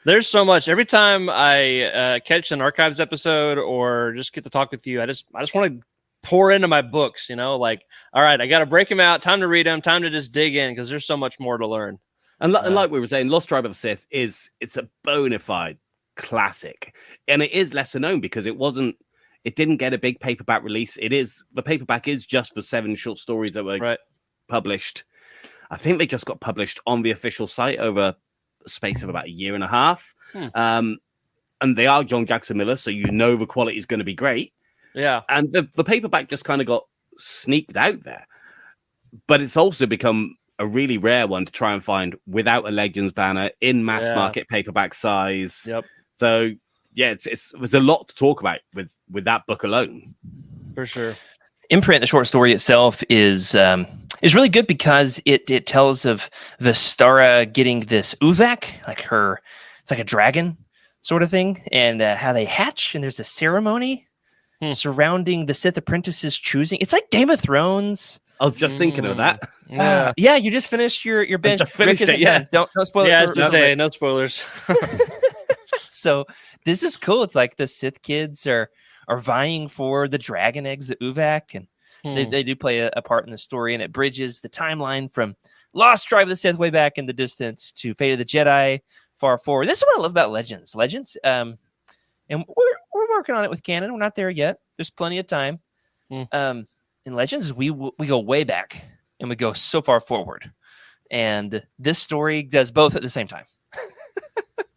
there's so much. Every time I catch an Archives episode or just get to talk with you, I just want to pour into my books, like, all right, I got to break them out. Time to read them. Time to just dig in because there's so much more to learn. And like we were saying, Lost Tribe of the Sith it's a bona fide classic. And it is lesser known because it didn't get a big paperback release. The paperback is just the 7 short stories that were published. I think they just got published on the official site over a space of about a year and a half. And they are John Jackson Miller, so the quality is going to be great. Yeah. And the paperback just kind of got sneaked out there. But it's also become a really rare one to try and find without a Legends banner in mass market paperback size. Yep. So, yeah, there's a lot to talk about with that book alone. For sure. Imprint, the short story itself, is really good because it tells of Vistara getting this Uvak, it's like a dragon sort of thing, and how they hatch, and there's a ceremony surrounding the Sith apprentices choosing. It's like Game of Thrones. I was just thinking of that. Yeah, you just finished your binge. Finished it, yeah. Don't spoil it. Yeah, I was just saying, no spoilers. So this is cool. It's like the Sith kids are vying for the dragon eggs, the Uvak, and they do play a part in the story, and it bridges the timeline from Lost Tribe of the Sith way back in the distance to Fate of the Jedi far forward. This is what I love about Legends. And we're working on it with canon. We're not there yet. There's plenty of time. In Legends, we go way back and we go so far forward, and this story does both at the same time,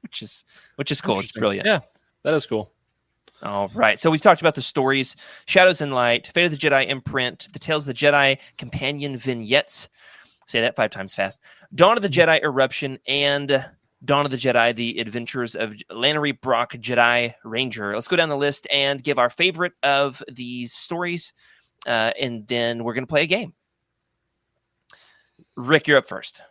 which is cool. It's brilliant. Yeah, that is cool. All right. So we've talked about the stories, Shadows and Light, Fate of the Jedi imprint, the Tales of the Jedi companion vignettes. Say that 5 times fast. Dawn of the Jedi eruption, and Dawn of the Jedi, The Adventures of Lannery Brock, Jedi Ranger. Let's go down the list and give our favorite of these stories, and then we're going to play a game. Rick, you're up first.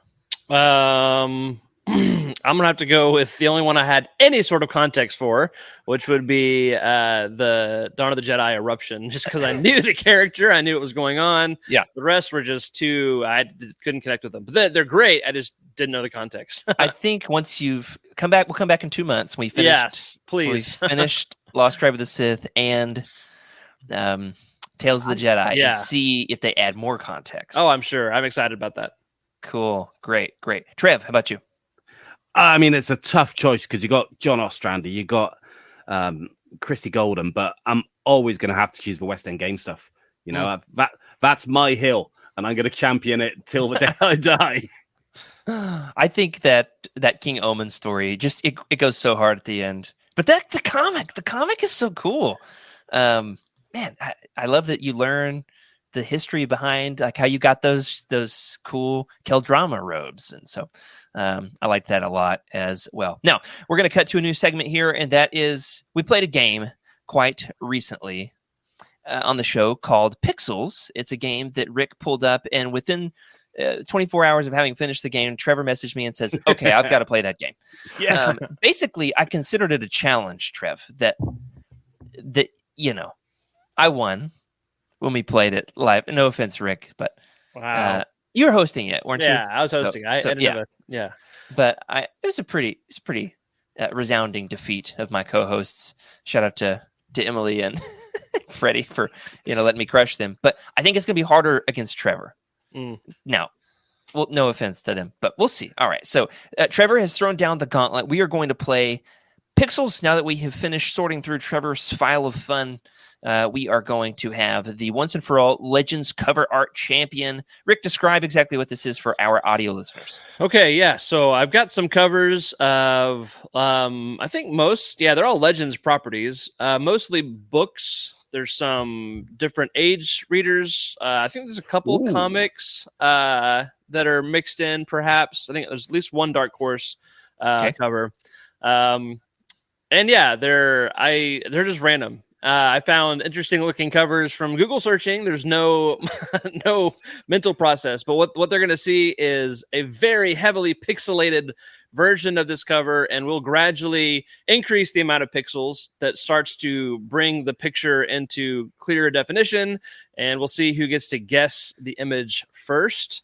I'm gonna have to go with the only one I had any sort of context for, which would be the Dawn of the Jedi eruption, just because I knew the character, I knew what was going on. Yeah, the rest were just I couldn't connect with them, but they're great. I just didn't know the context. I think once you've come back, we'll come back in 2 months. We finished. Yes, please. We finished Lost Tribe of the Sith and Tales of the Jedi, and see if they add more context. Oh, I'm sure. I'm excited about that. Cool, great. Trev, how about you? I mean, it's a tough choice because you got John Ostrander, you got Christy Golden, but I'm always going to have to choose the West End game stuff. You know, that's my hill, and I'm going to champion it till the day I die. I think that King Omen story just it goes so hard at the end, but the comic is so cool. Man, I love that you learn the history behind like how you got those cool Keldrama robes, and so. I like that a lot as well. Now, we're going to cut to a new segment here, and that is we played a game quite recently on the show called Pixels. It's a game that Rick pulled up, and within 24 hours of having finished the game, Trevor messaged me and says, okay, I've got to play that game. Yeah. Basically, I considered it a challenge, Trev, that I won when we played it live. No offense, Rick, but wow. You were hosting it, weren't you? Yeah, I was hosting. But it was a pretty resounding defeat of my co-hosts. Shout out to Emily and Freddie for letting me crush them. But I think it's going to be harder against Trevor. Now, well, no offense to them, but we'll see. All right, so Trevor has thrown down the gauntlet. We are going to play Pixels. Now that we have finished sorting through Trevor's file of fun, we are going to have the once and for all Legends cover art champion. Rick, describe exactly what this is for our audio listeners. Okay, yeah. So I've got some covers of, I think they're all Legends properties, mostly books. There's some different age readers. I think there's a couple of comics that are mixed in, perhaps. I think there's at least one Dark Horse cover. And yeah, they're just random. I found interesting looking covers from Google searching. There's no mental process, but what they're going to see is a very heavily pixelated version of this cover, and we'll gradually increase the amount of pixels that starts to bring the picture into clearer definition, and we'll see who gets to guess the image first.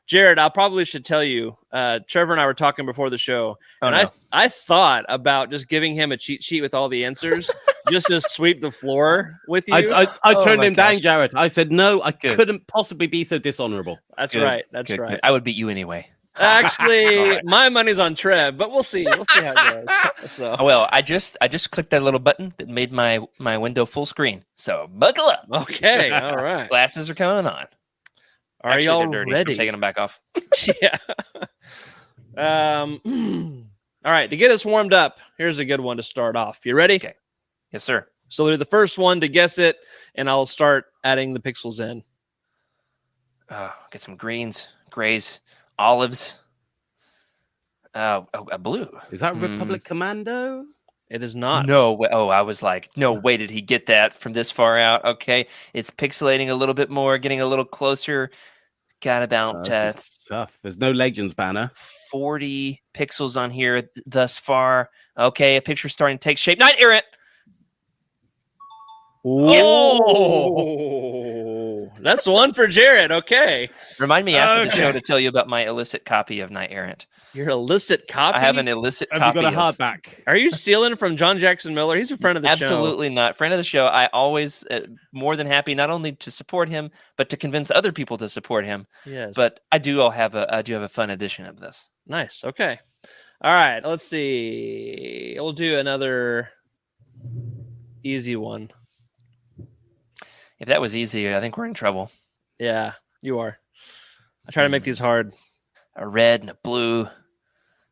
Jared, I probably should tell you, Trevor and I were talking before the show, I thought about just giving him a cheat sheet with all the answers just to sweep the floor with you. I turned him down, Jared. I said, no, I couldn't possibly be so dishonorable. That's right. That's right. Good. I would beat you anyway. Actually, my money's on Trev, but we'll see. We'll see how it goes. So. Well, I just clicked that little button that made my window full screen. So buckle up. Okay. All right. Glasses are coming on. Are y'all ready? I'm taking them back off. Yeah. All right. To get us warmed up, here's a good one to start off. You ready? Okay. Yes, sir. So we'll do the first one to guess it, and I'll start adding the pixels in. Get some greens, grays, olives. A blue. Is that Republic Commando? It is not. No. I was like, no way did he get that from this far out. Okay. It's pixelating a little bit more, getting a little closer. Got about tough. There's no Legends banner. 40 pixels on here thus far. Okay, a picture starting to take shape. Knight Errant. Oh, that's one for Jared. Okay. Remind me after the show to tell you about my illicit copy of Knight Errant. Your illicit copy? I have an illicit copy. Have you got a hardback? Are you stealing from John Jackson Miller? He's a friend of the show. Absolutely not. Friend of the show. I always more than happy not only to support him, but to convince other people to support him. Yes. But I do have a fun edition of this. Nice. Okay. All right. Let's see. We'll do another easy one. If that was easy, I think we're in trouble. Yeah, you are. I try to make these hard. A red and a blue.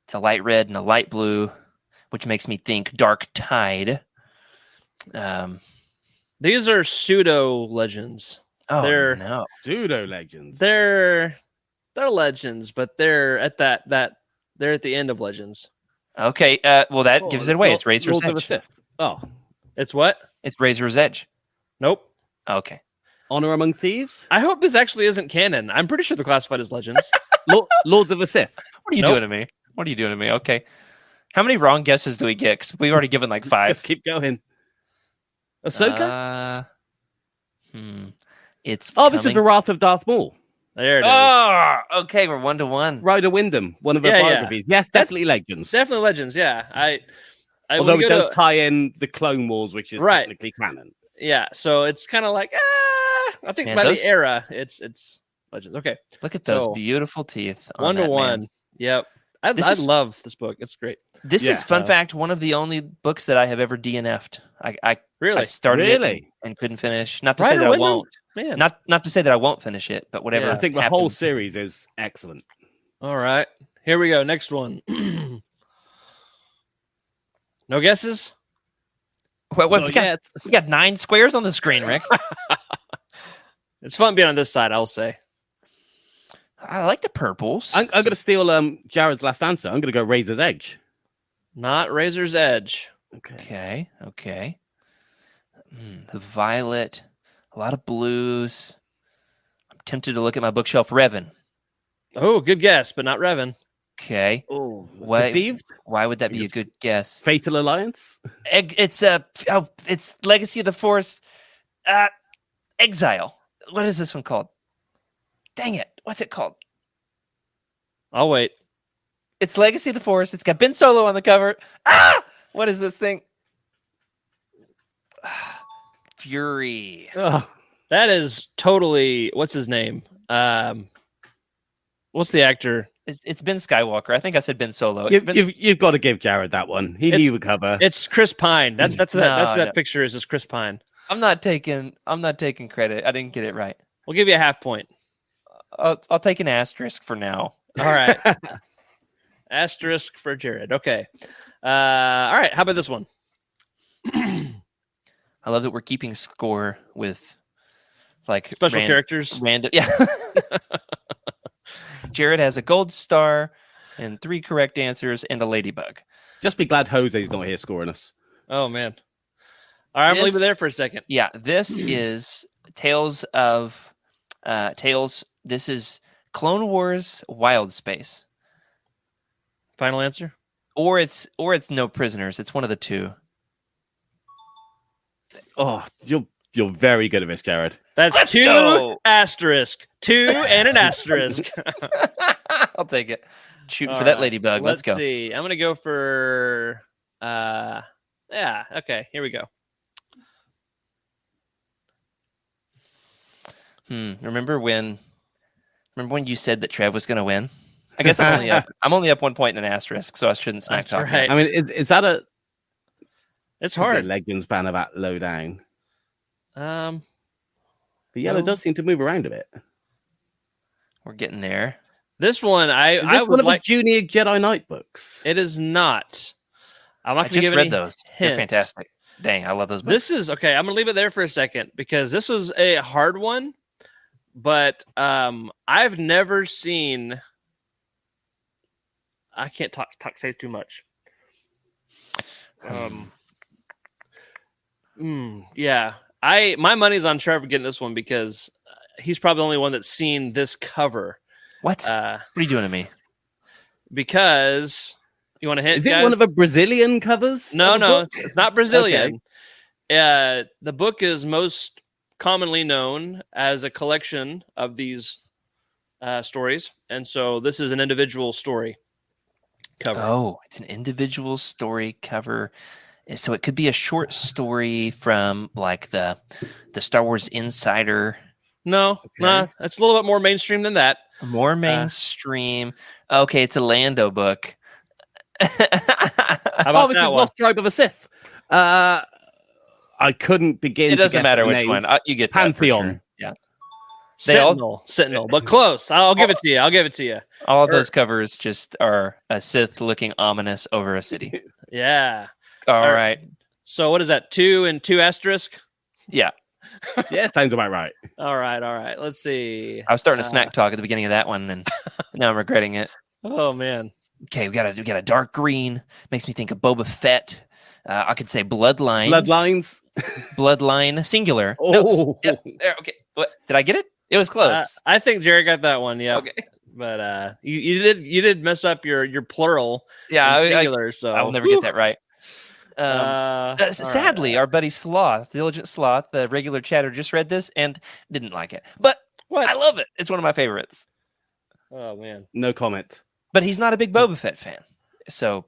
It's a light red and a light blue, which makes me think Dark Tide. These are pseudo legends. Oh, they're no. Pseudo legends. They're They're Legends, but they're at they're at the end of Legends. Okay. Well, that gives it away. It's Razor's Lords of the Edge. Sith. Oh, It's what? It's Razor's Edge. Nope. Okay. Honor Among Thieves. I hope this actually isn't canon. I'm pretty sure they're classified as Legends. Lords of the Sith. What are you doing to me? What are you doing to me? Okay. How many wrong guesses do we get? Because we've already given like 5. Just keep going. Ahsoka. It's this is the Wrath of Darth Maul. There it is. Oh, okay. We're 1-1. Ryder Wyndham, one of her biographies. Yes, definitely Legends. Definitely Legends. Yeah. Although it does tie in the Clone Wars, which is technically canon. Yeah. So it's kind of like, I think by the era, it's Legends. Okay. Look at those beautiful teeth. 1-1. Yep. I love this book. It's great. This is, fun fact, one of the only books that I have ever DNF'd. I really started it and couldn't finish. Not to say that I won't. Man. Not to say that I won't finish it, but whatever. I think the whole series is excellent. All right. Here we go. Next one. No guesses? We got 9 squares on the screen, Rick. It's fun being on this side, I'll say. I like the purples. I'm going to steal Jared's last answer. I'm going to go Razor's Edge. Not Razor's Edge. Okay. The violet, a lot of blues. I'm tempted to look at my bookshelf. Revan. Oh, good guess, but not Revan. Okay. Oh, Deceived? Why would that be a good guess? Fatal Alliance? It's Legacy of the Force. Exile. What is this one called? Dang it. What's it called? I'll wait. It's Legacy of the Force. It's got Ben Solo on the cover. What is this thing? Fury. Oh, that is totally... What's his name? What's the actor? It's Ben Skywalker. I think I said Ben Solo. You've got to give Jared that one. He knew the cover. It's Chris Pine. That's that picture is Chris Pine. I'm not taking credit. I didn't get it right. We'll give you a half point. I'll take an asterisk for now. All right. Asterisk for Jared. Okay. All right. How about this one? I love that we're keeping score with like special characters. Random. Yeah. Jared has a gold star and 3 correct answers and a ladybug. Just be glad Jose's not here scoring us. Oh, man. All right, I'm going to leave it there for a second. Yeah, this is Tales of... This is Clone Wars Wild Space. Final answer? Or it's No Prisoners. It's one of the 2. Oh, you're very good at this, Jared. That's Let's 2 go. asterisk. 2 and an asterisk. I'll take it. Shooting for that ladybug. Let's go. See. I'm going to go for... yeah, okay. Here we go. Remember when you said that Trev was going to win? I guess I'm only up 1 point and an asterisk, so I shouldn't smack talk. Right. I mean, is that a... It's hard. Legends banner that low down. The yellow does seem to move around a bit. We're getting there. This one, I would would like the Junior Jedi Knight books. It is not. I'm not I going to just give read any those. hints. They're fantastic. Dang, I love those books. This is okay. I'm going to leave it there for a second because this was a hard one, but I've never seen. I can't say too much. Yeah, my money's on Trevor getting this one because he's probably the only one that's seen this cover. What? What are you doing to me? Because you want to hint? Is it guys? one of the Brazilian covers? No, it's not Brazilian. Okay. The book is most commonly known as a collection of these stories, and so this is an individual story cover. Oh, it's an individual story cover. So it could be a short story from like the Star Wars Insider. No, it's a little bit more mainstream than that. More mainstream. Okay, it's a Lando book. How about this that is one? Lost Tribe of the Sith. I couldn't begin. It doesn't to matter get which names. one. You get that Pantheon. for sure. Yeah. Sentinel, but close. I'll give it to you. All of those covers just are a Sith looking ominous over a city. Yeah. All right. So what is that? 2 and 2 asterisk? Yeah. Yeah, sounds about right. All right. Let's see. I was starting to smack talk at the beginning of that one, and now I'm regretting it. Oh man. Okay, we got a dark green. Makes me think of Boba Fett. I could say Bloodlines. Bloodline singular. Oh, nope. There. Okay. What? Did I get it? It was close. I think Jerry got that one. Yeah. Okay. But you did mess up your plural. Yeah, singular. So I will never get that right. Sadly, our buddy Sloth, Diligent Sloth, the regular chatter, just read this and didn't like it. But I love it. It's one of my favorites. Oh man, no comment. But he's not a big Boba Fett fan, so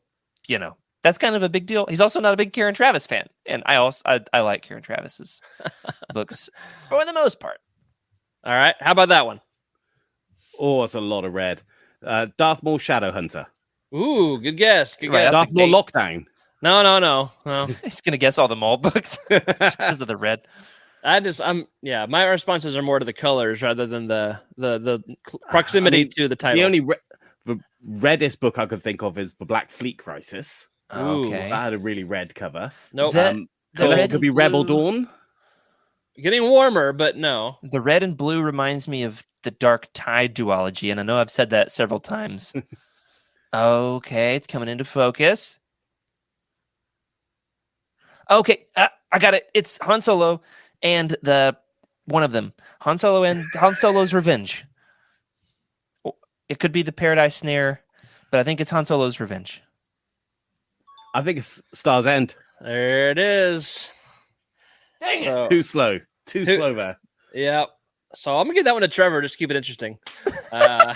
that's kind of a big deal. He's also not a big Karen Travis fan, and I like Karen Travis's books for the most part. All right, how about that one? Oh, it's a lot of red. Darth Maul Shadowhunter. Ooh, good guess. Good guess. Darth Maul Lockdown. No. He's gonna guess all the Maul books because of the red. My responses are more to the colors rather than the proximity to the title. The only the reddest book I could think of is The Black Fleet Crisis. Okay. That had a really red cover. No, it could be Rebel Dawn. Getting warmer, but no. The red and blue reminds me of the Dark Tide duology, and I know I've said that several times. Okay, it's coming into focus. Okay, I got it. It's Han Solo and one of them. Han Solo and Han Solo's Revenge. It could be the Paradise Snare, but I think it's Han Solo's Revenge. I think it's Star's End. There it is. Dang it. Too slow. Too slow there. Yeah. So I'm gonna give that one to Trevor. Just keep it interesting. All right.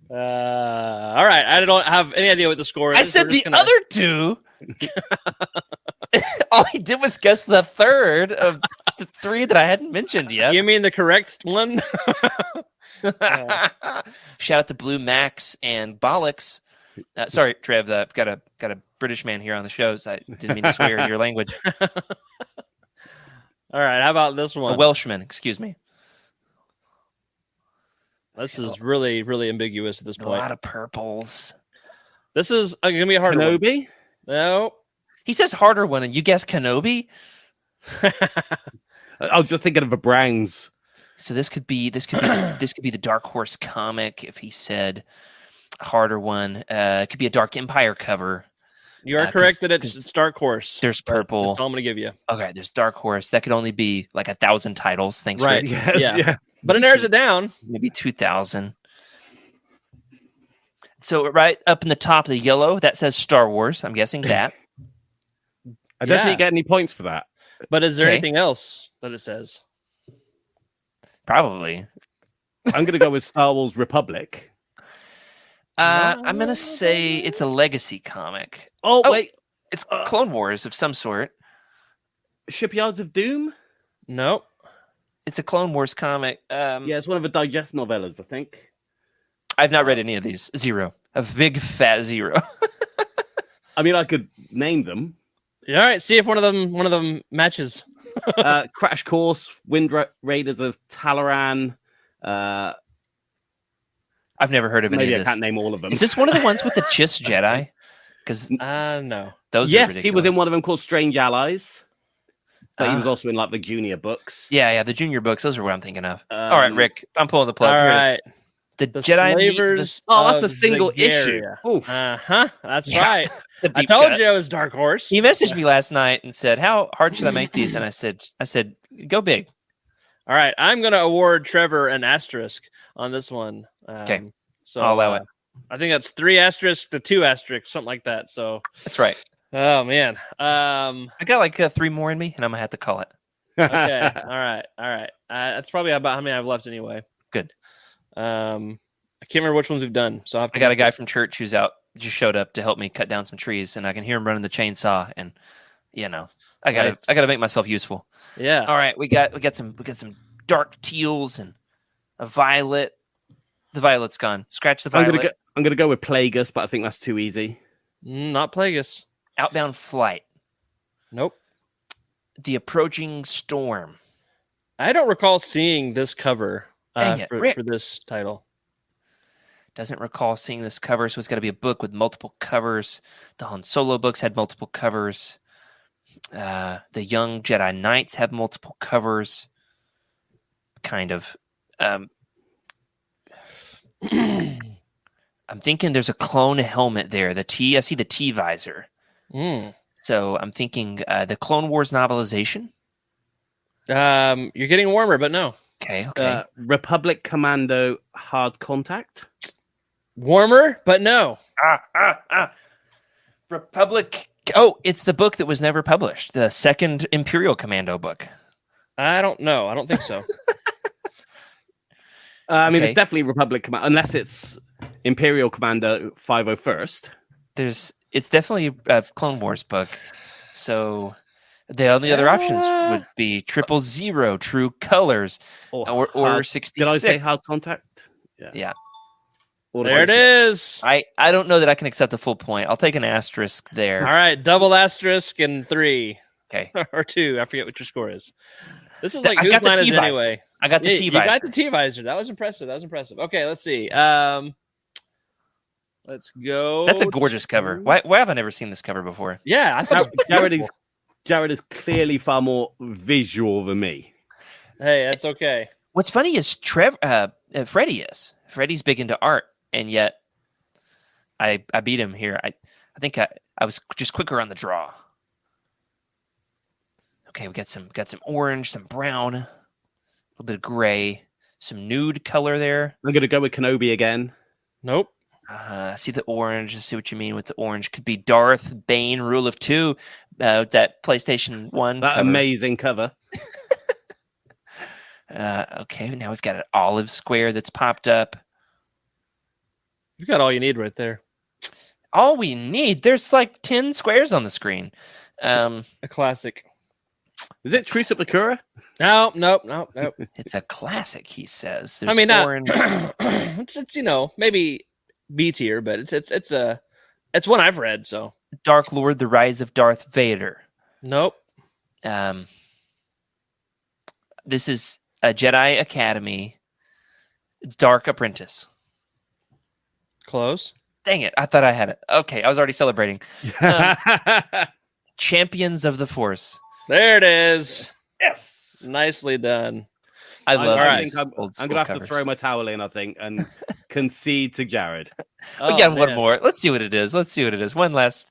I don't have any idea what the score is. I said the other two. All he did was guess the third of the three that I hadn't mentioned yet. You mean the correct one? Shout out to Blue Max and Bollocks. Sorry, Trev. Got a British man here on the show, so I didn't mean to swear in your language. All right. How about this one? A Welshman. Excuse me. This is really, really ambiguous at this point. A lot of purples. This is going to be a hard one. Kenobi? No. He says harder one, and you guess Kenobi? I was just thinking of the Browns. So this could be the Dark Horse comic if he said harder one. It could be a Dark Empire cover. You are correct that it's Dark Horse. There's purple. That's all I'm going to give you. Okay, there's Dark Horse. That could only be like 1,000 titles. Thanks, right? Rick. Yes, yeah. But it narrows it down. Maybe 2,000. So right up in the top of the yellow, that says Star Wars. I'm guessing that. I don't think you get any points for that. But is there anything else that it says? Probably. I'm going to go with Star Wars Republic. I'm going to say it's a legacy comic. Oh wait. It's Clone Wars of some sort. Shipyards of Doom? Nope. It's a Clone Wars comic. Yeah, it's one of the digest novellas, I think. I've not read any of these. Zero. A big fat zero. I mean, I could name them. All right, see if one of them matches. Crash Course, Wind Raiders of Talaran. I've never heard of any of this. Maybe I can't name all of them. Is this one of the ones with the Chiss Jedi? Because no. Those yes, are ridiculous. he was in one of them called Strange Allies. But he was also in like the junior books. Yeah, the junior books. Those are what I'm thinking of. All right, Rick, I'm pulling the plug. All right. The Jedi Slavers. That's a single issue. That's right. I told you it was Dark Horse. He messaged me last night and said, "How hard should I make these?" And I said, "Go big." All right, I'm going to award Trevor an asterisk on this one. Okay, so I'll allow it. I think that's 3 asterisks to 2 asterisks, something like that. So that's right. Oh man, I got like 3 more in me, and I'm gonna have to call it. Okay, all right. That's probably about how many I've left anyway. Good. I can't remember which ones we've done. So I got a guy from church who's just showed up to help me cut down some trees, and I can hear him running the chainsaw. And I gotta make myself useful. Yeah. All right, we got some dark teals and a violet. The violet's gone. Scratch the violet. I'm gonna go with Plagueis, but I think that's too easy. Not Plagueis. Outbound Flight. Nope. The Approaching Storm. I don't recall seeing this cover for this title. Doesn't recall seeing this cover, so it's got to be a book with multiple covers. The Han Solo books had multiple covers. The Young Jedi Knights have multiple covers. Kind of. I'm thinking there's a clone helmet there. I see the T visor. So I'm thinking the Clone Wars novelization. You're getting warmer, but no. Okay. Republic Commando Hard Contact. Warmer, but no. Republic. Oh, it's the book that was never published. The second Imperial Commando book. I don't know. I don't think so. I mean, it's definitely Republic Commando, unless it's Imperial Commando 501st. It's definitely a Clone Wars book. So the only other options would be 000, True Colors, or 66. Did I say Hard Contact? Yeah. There it is. I don't know that I can accept the full point. I'll take an asterisk there. All right, double asterisk and 3. Okay. Or 2. I forget what your score is. This is like whose line is anyway. I got the T visor. You got the T visor. That was impressive. Okay, let's see. Let's go. That's a gorgeous cover. Why have I never seen this cover before? Yeah, I thought Jared is clearly far more visual than me. Hey, that's okay. What's funny is Freddie is. Freddie's big into art, and yet I beat him here. I think I was just quicker on the draw. Okay, we got some orange, some brown, a little bit of gray, some nude color there. I'm gonna go with Kenobi again. Nope. I see the orange. I see what you mean with the orange. Could be Darth Bane, Rule of Two, that PlayStation 1. That cover. Amazing cover. Okay, now we've got an olive square that's popped up. You've got all you need right there. All we need. There's like 10 squares on the screen. A classic. Is it Truce at Bakura? Nope. It's a classic, he says. There's orange. It's maybe B tier, but it's one I've read. So Dark Lord: The Rise of Darth Vader. Nope. This is a Jedi Academy Dark Apprentice. Close. Dang it! I thought I had it. Okay, I was already celebrating. Champions of the Force. There it is. Yes. Nicely done. I love it. I'm going to have to throw my towel in, I think, and concede to Jared. We got one more. Let's see what it is. One last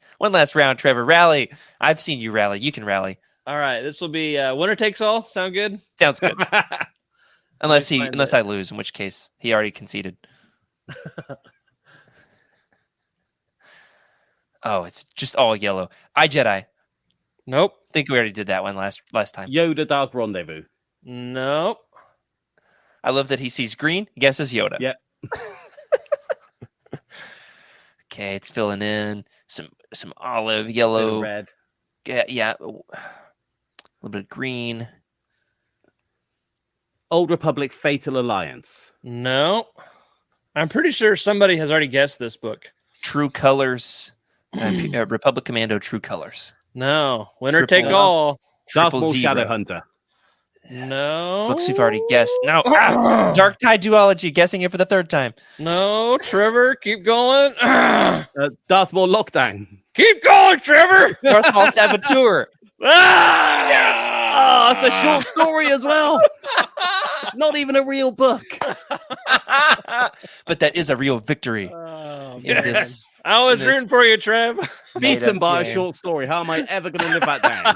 round, Trevor. Rally. I've seen you rally. You can rally. All right. This will be winner takes all. Sound good? Sounds good. unless I lose, in which case he already conceded. Oh, it's just all yellow. Jedi. Nope. I think we already did that one last time. Yoda Dark Rendezvous. Nope. I love that he sees green. He guesses Yoda. Yep. Okay, it's filling in some olive, yellow, red. Yeah. A little bit of green. Old Republic Fatal Alliance. No. I'm pretty sure somebody has already guessed this book. True Colors. Republic Commando True Colors. No. Winner take all. Darth Maul Shadow Hunter. No. Books we've already guessed. No. Dark Tide Duology. Guessing it for the third time. No. Trevor, keep going. Darth Maul Lockdown. Keep going, Trevor. Darth Maul Saboteur. It's a short story as well. Not even a real book. But that is a real victory. Yes. I was rooting for you, Trev. Beaten by a short story. How am I ever going to live that down?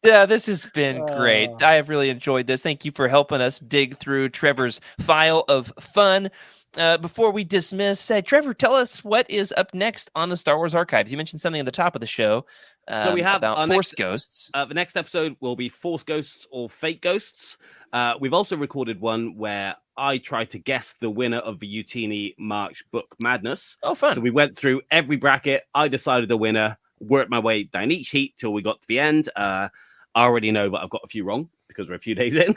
Yeah, this has been great. I have really enjoyed this. Thank you for helping us dig through Trevor's file of fun. Before we dismiss, Trevor, tell us what is up next on the Star Wars Archives. You mentioned something at the top of the show. So we have about Force Ghosts. The next episode will be Force Ghosts or Fake Ghosts. We've also recorded one where I tried to guess the winner of the YOUTINI March Book Madness. Oh, fun. So we went through every bracket. I decided the winner, worked my way down each heat till we got to the end. I already know that I've got a few wrong because we're a few days in.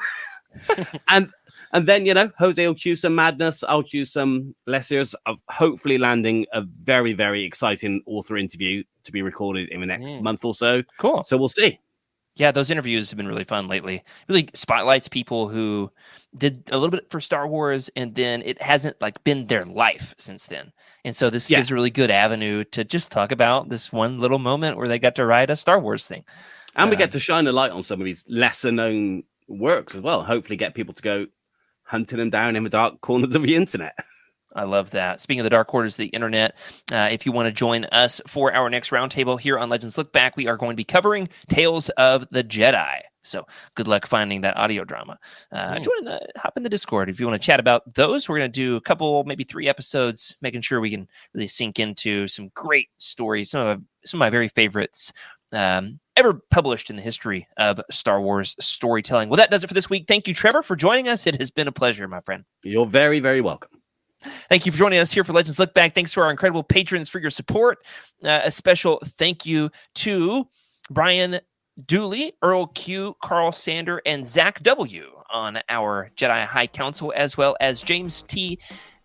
And then, Jose will choose some madness. I'll choose some lessers. Hopefully landing a very, very exciting author interview to be recorded in the next month or so. Cool. So we'll see. Yeah, those interviews have been really fun lately. Really spotlights people who did a little bit for Star Wars, and then it hasn't been their life since then. And so this gives a really good avenue to just talk about this one little moment where they got to write a Star Wars thing. And we get to shine a light on some of these lesser known works as well. Hopefully get people to go hunting them down in the dark corners of the internet. I love that. Speaking of the dark corners of the internet, if you want to join us for our next roundtable here on Legends Look Back, we are going to be covering Tales of the Jedi. So good luck finding that audio drama. Hop in the Discord if you want to chat about those. We're going to do a couple, maybe 3 episodes, making sure we can really sink into some great stories, some of my very favorites ever published in the history of Star Wars storytelling. Well, that does it for this week. Thank you, Trevor, for joining us. It has been a pleasure, my friend. You're very, very welcome. Thank you for joining us here for Legends Look Back. Thanks to our incredible patrons for your support. A special thank you to Brian Dooley, Earl Q, Carl Sander, and Zach W. on our Jedi High Council, as well as James T.,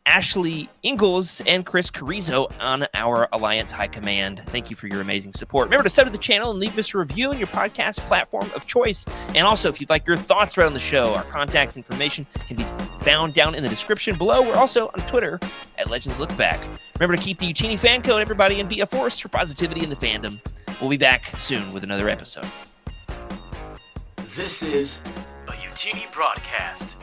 Ashley Ingalls, and Chris Carrizo on our Alliance High Command. Thank you for your amazing support. Remember to sub to the channel and leave us a review on your podcast platform of choice. And also, if you'd like your thoughts right on the show, our contact information can be found down in the description below. We're also on Twitter at Legends Look Back. Remember to keep the YOUTINI fan code, everybody, and be a force for positivity in the fandom. We'll be back soon with another episode. This is a YOUTINI broadcast.